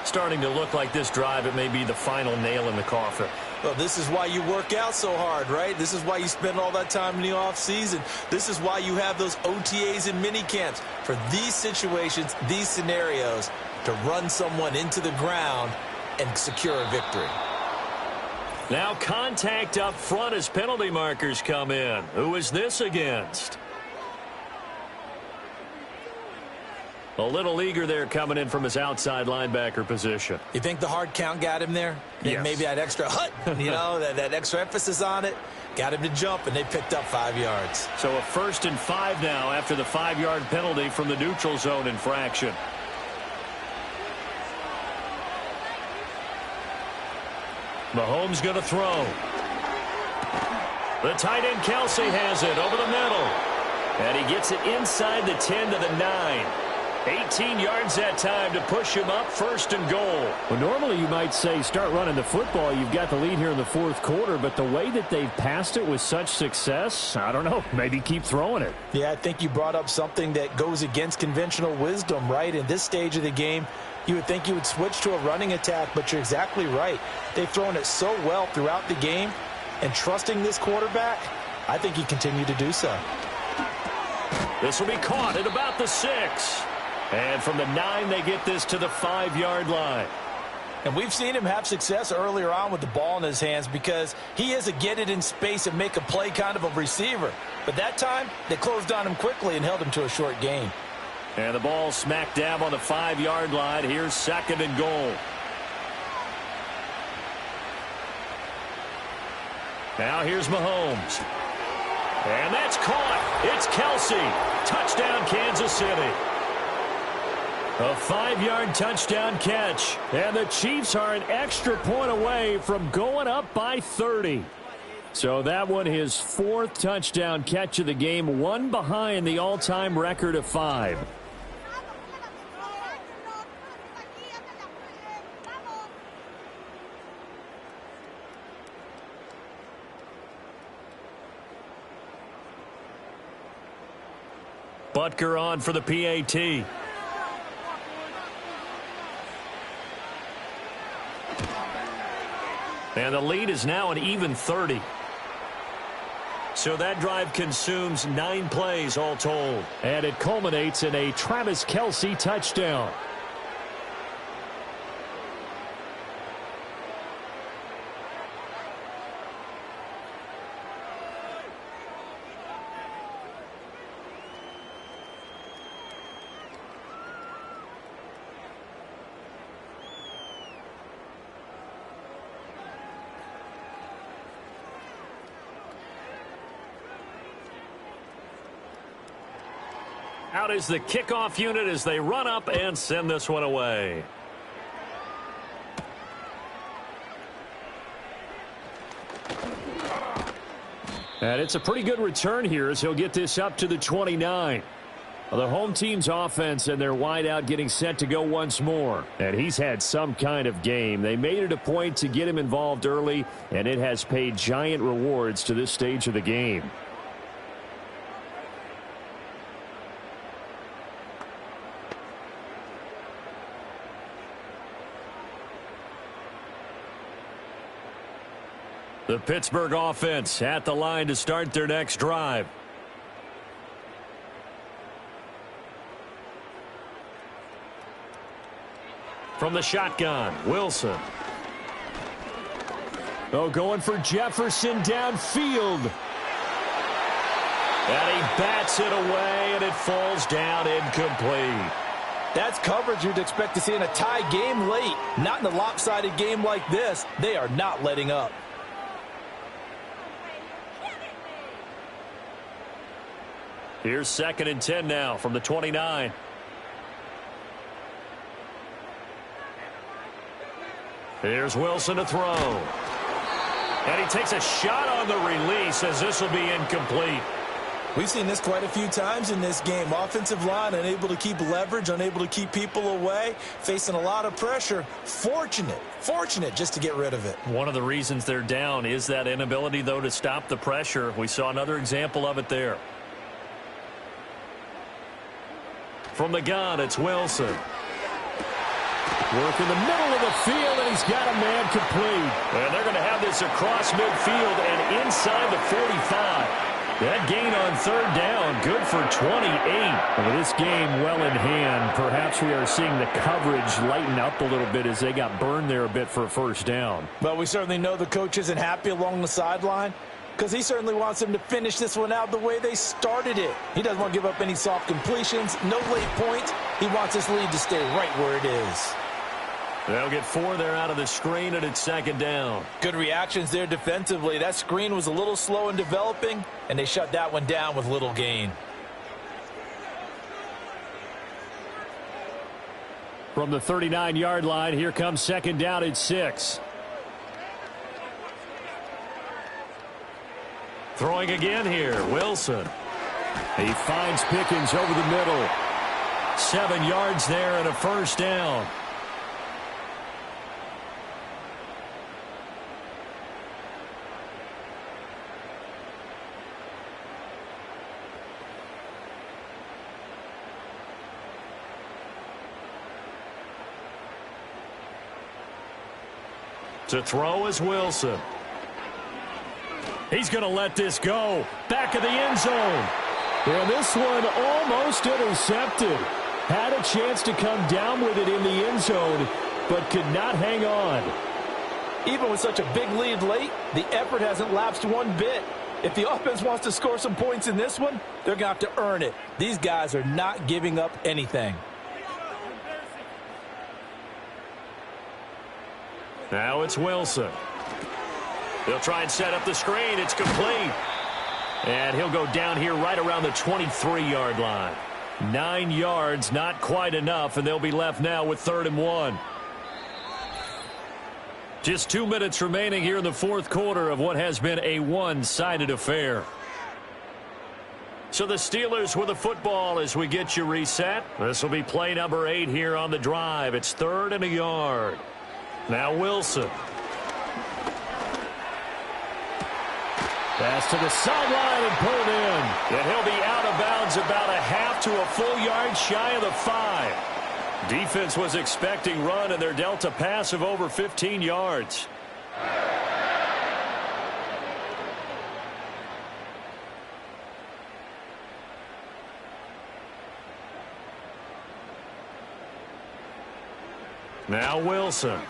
Starting to look like this drive, it may be the final nail in the coffin. Well, this is why you work out so hard, right? This is why you spend all that time in the offseason. This is why you have those OTAs and mini camps. For these situations, these scenarios, to run someone into the ground and secure a victory. Now contact up front as penalty markers come in. Who is this against? A little eager there coming in from his outside linebacker position. You think the hard count got him there? Yes. Maybe that extra that extra emphasis on it got him to jump, and they picked up 5 yards. So a 1st and 5 now after the 5-yard penalty from the neutral zone infraction. Mahomes going to throw. The tight end Kelsey has it over the middle. And he gets it inside the 10 to the 9. 18 yards that time to push him up, 1st and goal. Well, normally you might say start running the football. You've got the lead here in the 4th quarter, but the way that they've passed it with such success, I don't know, maybe keep throwing it. Yeah, I think you brought up something that goes against conventional wisdom, right? In this stage of the game, you would think you would switch to a running attack, but you're exactly right. They've thrown it so well throughout the game, and trusting this quarterback, I think he continued to do so. This will be caught at about the 6. And from the 9, they get this to the 5-yard line. And we've seen him have success earlier on with the ball in his hands because he is a get it in space and make a play kind of a receiver. But that time, they closed on him quickly and held him to a short gain. And the ball smack dab on the 5-yard line. Here's 2nd and goal. Now here's Mahomes. And that's caught. It's Kelsey. Touchdown, Kansas City. A 5-yard touchdown catch. And the Chiefs are an extra point away from going up by 30. So that one, his 4th touchdown catch of the game, one behind the all-time record of 5. Butker on for the PAT. And the lead is now an even 30. So that drive consumes 9 plays all told. And it culminates in a Travis Kelce touchdown. Out is the kickoff unit as they run up and send this one away. And it's a pretty good return here as he'll get this up to the 29. Well, the home team's offense and their wideout getting set to go once more. And he's had some kind of game. They made it a point to get him involved early, and it has paid giant rewards to this stage of the game. The Pittsburgh offense at the line to start their next drive. From the shotgun, Wilson. Oh, going for Jefferson downfield. And he bats it away, and it falls down incomplete. That's coverage you'd expect to see in a tie game late. Not in a lopsided game like this. They are not letting up. Here's 2nd and 10 now from the 29. Here's Wilson to throw. And he takes a shot on the release as this will be incomplete. We've seen this quite a few times in this game. Offensive line unable to keep leverage, unable to keep people away, facing a lot of pressure. Fortunate just to get rid of it. One of the reasons they're down is that inability, though, to stop the pressure. We saw another example of it there. From the gun, it's Wilson. Work in the middle of the field, and he's got a man complete. And they're going to have this across midfield and inside the 45. That gain on 3rd down, good for 28. With this game well in hand, perhaps we are seeing the coverage lighten up a little bit as they got burned there a bit for a 1st down. Well, we certainly know the coach isn't happy along the sideline. Because he certainly wants them to finish this one out the way they started it. He doesn't want to give up any soft completions, no late points. He wants his lead to stay right where it is. They'll get 4 there out of the screen, and it's second down. Good reactions there defensively. That screen was a little slow in developing, and they shut that one down with little gain. From the 39-yard line, here comes second down at 6. Throwing again here, Wilson. He finds Pickens over the middle. 7 yards there and a first down. To throw is Wilson. He's going to let this go. Back of the end zone. And this one almost intercepted. Had a chance to come down with it in the end zone, but could not hang on. Even with such a big lead late, the effort hasn't lapsed one bit. If the offense wants to score some points in this one, they're going to have to earn it. These guys are not giving up anything. Now it's Wilson. They'll try and set up the screen. It's complete. And he'll go down here right around the 23-yard line. 9 yards, not quite enough, and they'll be left now with 3rd and 1. Just 2 minutes remaining here in the fourth quarter of what has been a one-sided affair. So the Steelers with the football as we get you reset. This will be play number 8 here on the drive. It's 3rd and a yard. Now Wilson. Pass to the sideline and pulled in. And he'll be out of bounds about a half to a full yard shy of the 5. Defense was expecting run, and they're dealt a pass of over 15 yards. Now Wilson.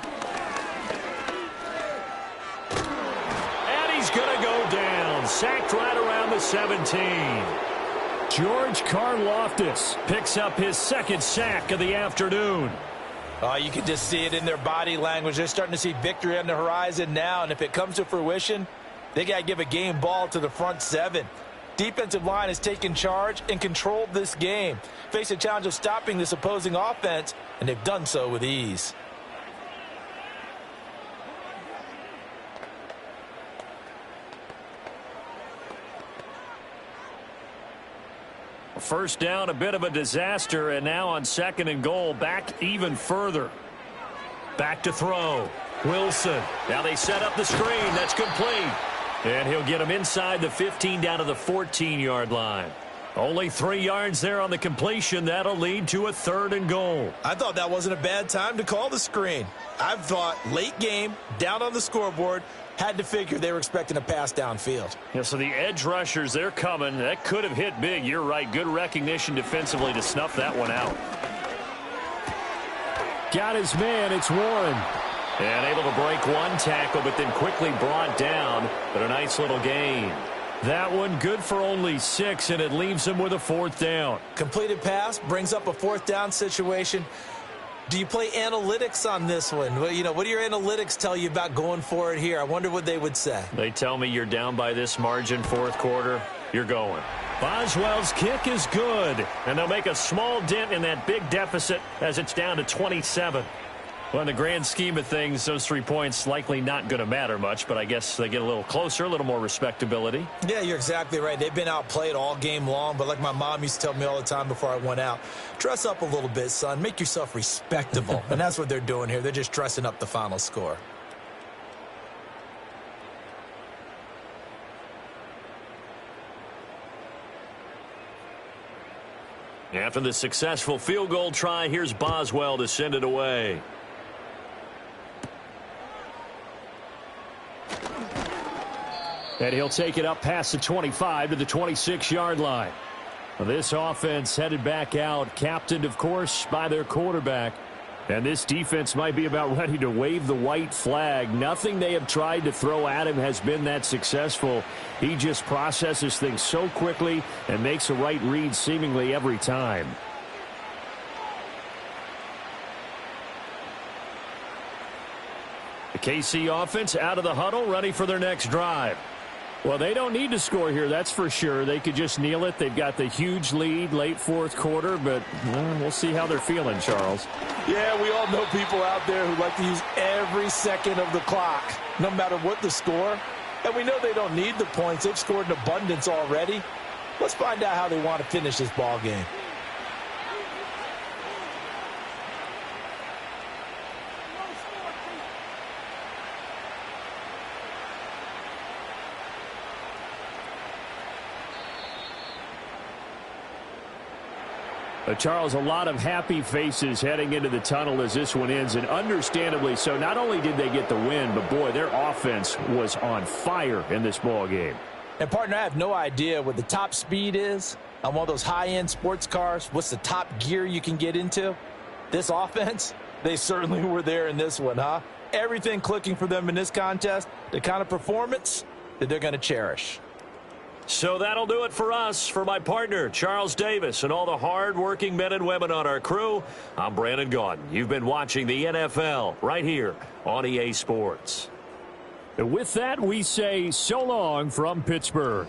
Going to go down. Sacked right around the 17. George Karlaftis picks up his 2nd sack of the afternoon. Oh, you can just see it in their body language. They're starting to see victory on the horizon now, and if it comes to fruition, they got to give a game ball to the front 7. Defensive line has taken charge and controlled this game. Face a challenge of stopping this opposing offense, and they've done so with ease. First down, a bit of a disaster, and now on 2nd and goal, back even further. Back to throw. Wilson. Now they set up the screen. That's complete. And he'll get him inside the 15 down to the 14-yard line. Only 3 yards there on the completion. That'll lead to a 3rd and goal. I thought that wasn't a bad time to call the screen. I thought late game, down on the scoreboard, had to figure they were expecting a pass downfield. Yeah, so the edge rushers, they're coming. That could have hit big. You're right. Good recognition defensively to snuff that one out. Got his man. It's Warren. And able to break one tackle, but then quickly brought down. But a nice little gain. That one good for only 6, and it leaves him with a 4th down. Completed pass brings up a 4th down situation. Do you play analytics on this one? Well, you know, what do your analytics tell you about going for it here? I wonder what they would say. They tell me you're down by this margin, fourth quarter, you're going. Boswell's kick is good. And they'll make a small dent in that big deficit as it's down to 27. Well, in the grand scheme of things, those 3 points likely not going to matter much, but I guess they get a little closer, a little more respectability. Yeah, you're exactly right. They've been outplayed all game long, but like my mom used to tell me all the time before I went out, dress up a little bit, son. Make yourself respectable. And that's what they're doing here. They're just dressing up the final score. After the successful field goal try, here's Boswell to send it away. And he'll take it up past the 25 to the 26-yard line. This offense headed back out, captained, of course, by their quarterback. And this defense might be about ready to wave the white flag. Nothing they have tried to throw at him has been that successful. He just processes things so quickly and makes a right read seemingly every time. The KC offense out of the huddle, ready for their next drive. Well, they don't need to score here, that's for sure. They could just kneel it. They've got the huge lead late fourth quarter, but we'll see how they're feeling, Charles. Yeah, we all know people out there who like to use every second of the clock, no matter what the score. And we know they don't need the points. They've scored in abundance already. Let's find out how they want to finish this ball game. Charles, a lot of happy faces heading into the tunnel as this one ends, and understandably so. Not only did they get the win, but, boy, their offense was on fire in this ball game. And, partner, I have no idea what the top speed is on one of those high-end sports cars. What's the top gear you can get into? This offense, they certainly were there in this one, huh? Everything clicking for them in this contest, the kind of performance that they're going to cherish. So that'll do it for us. For my partner, Charles Davis, and all the hard-working men and women on our crew, I'm Brandon Gaudin. You've been watching the NFL right here on EA Sports. And with that, we say so long from Pittsburgh.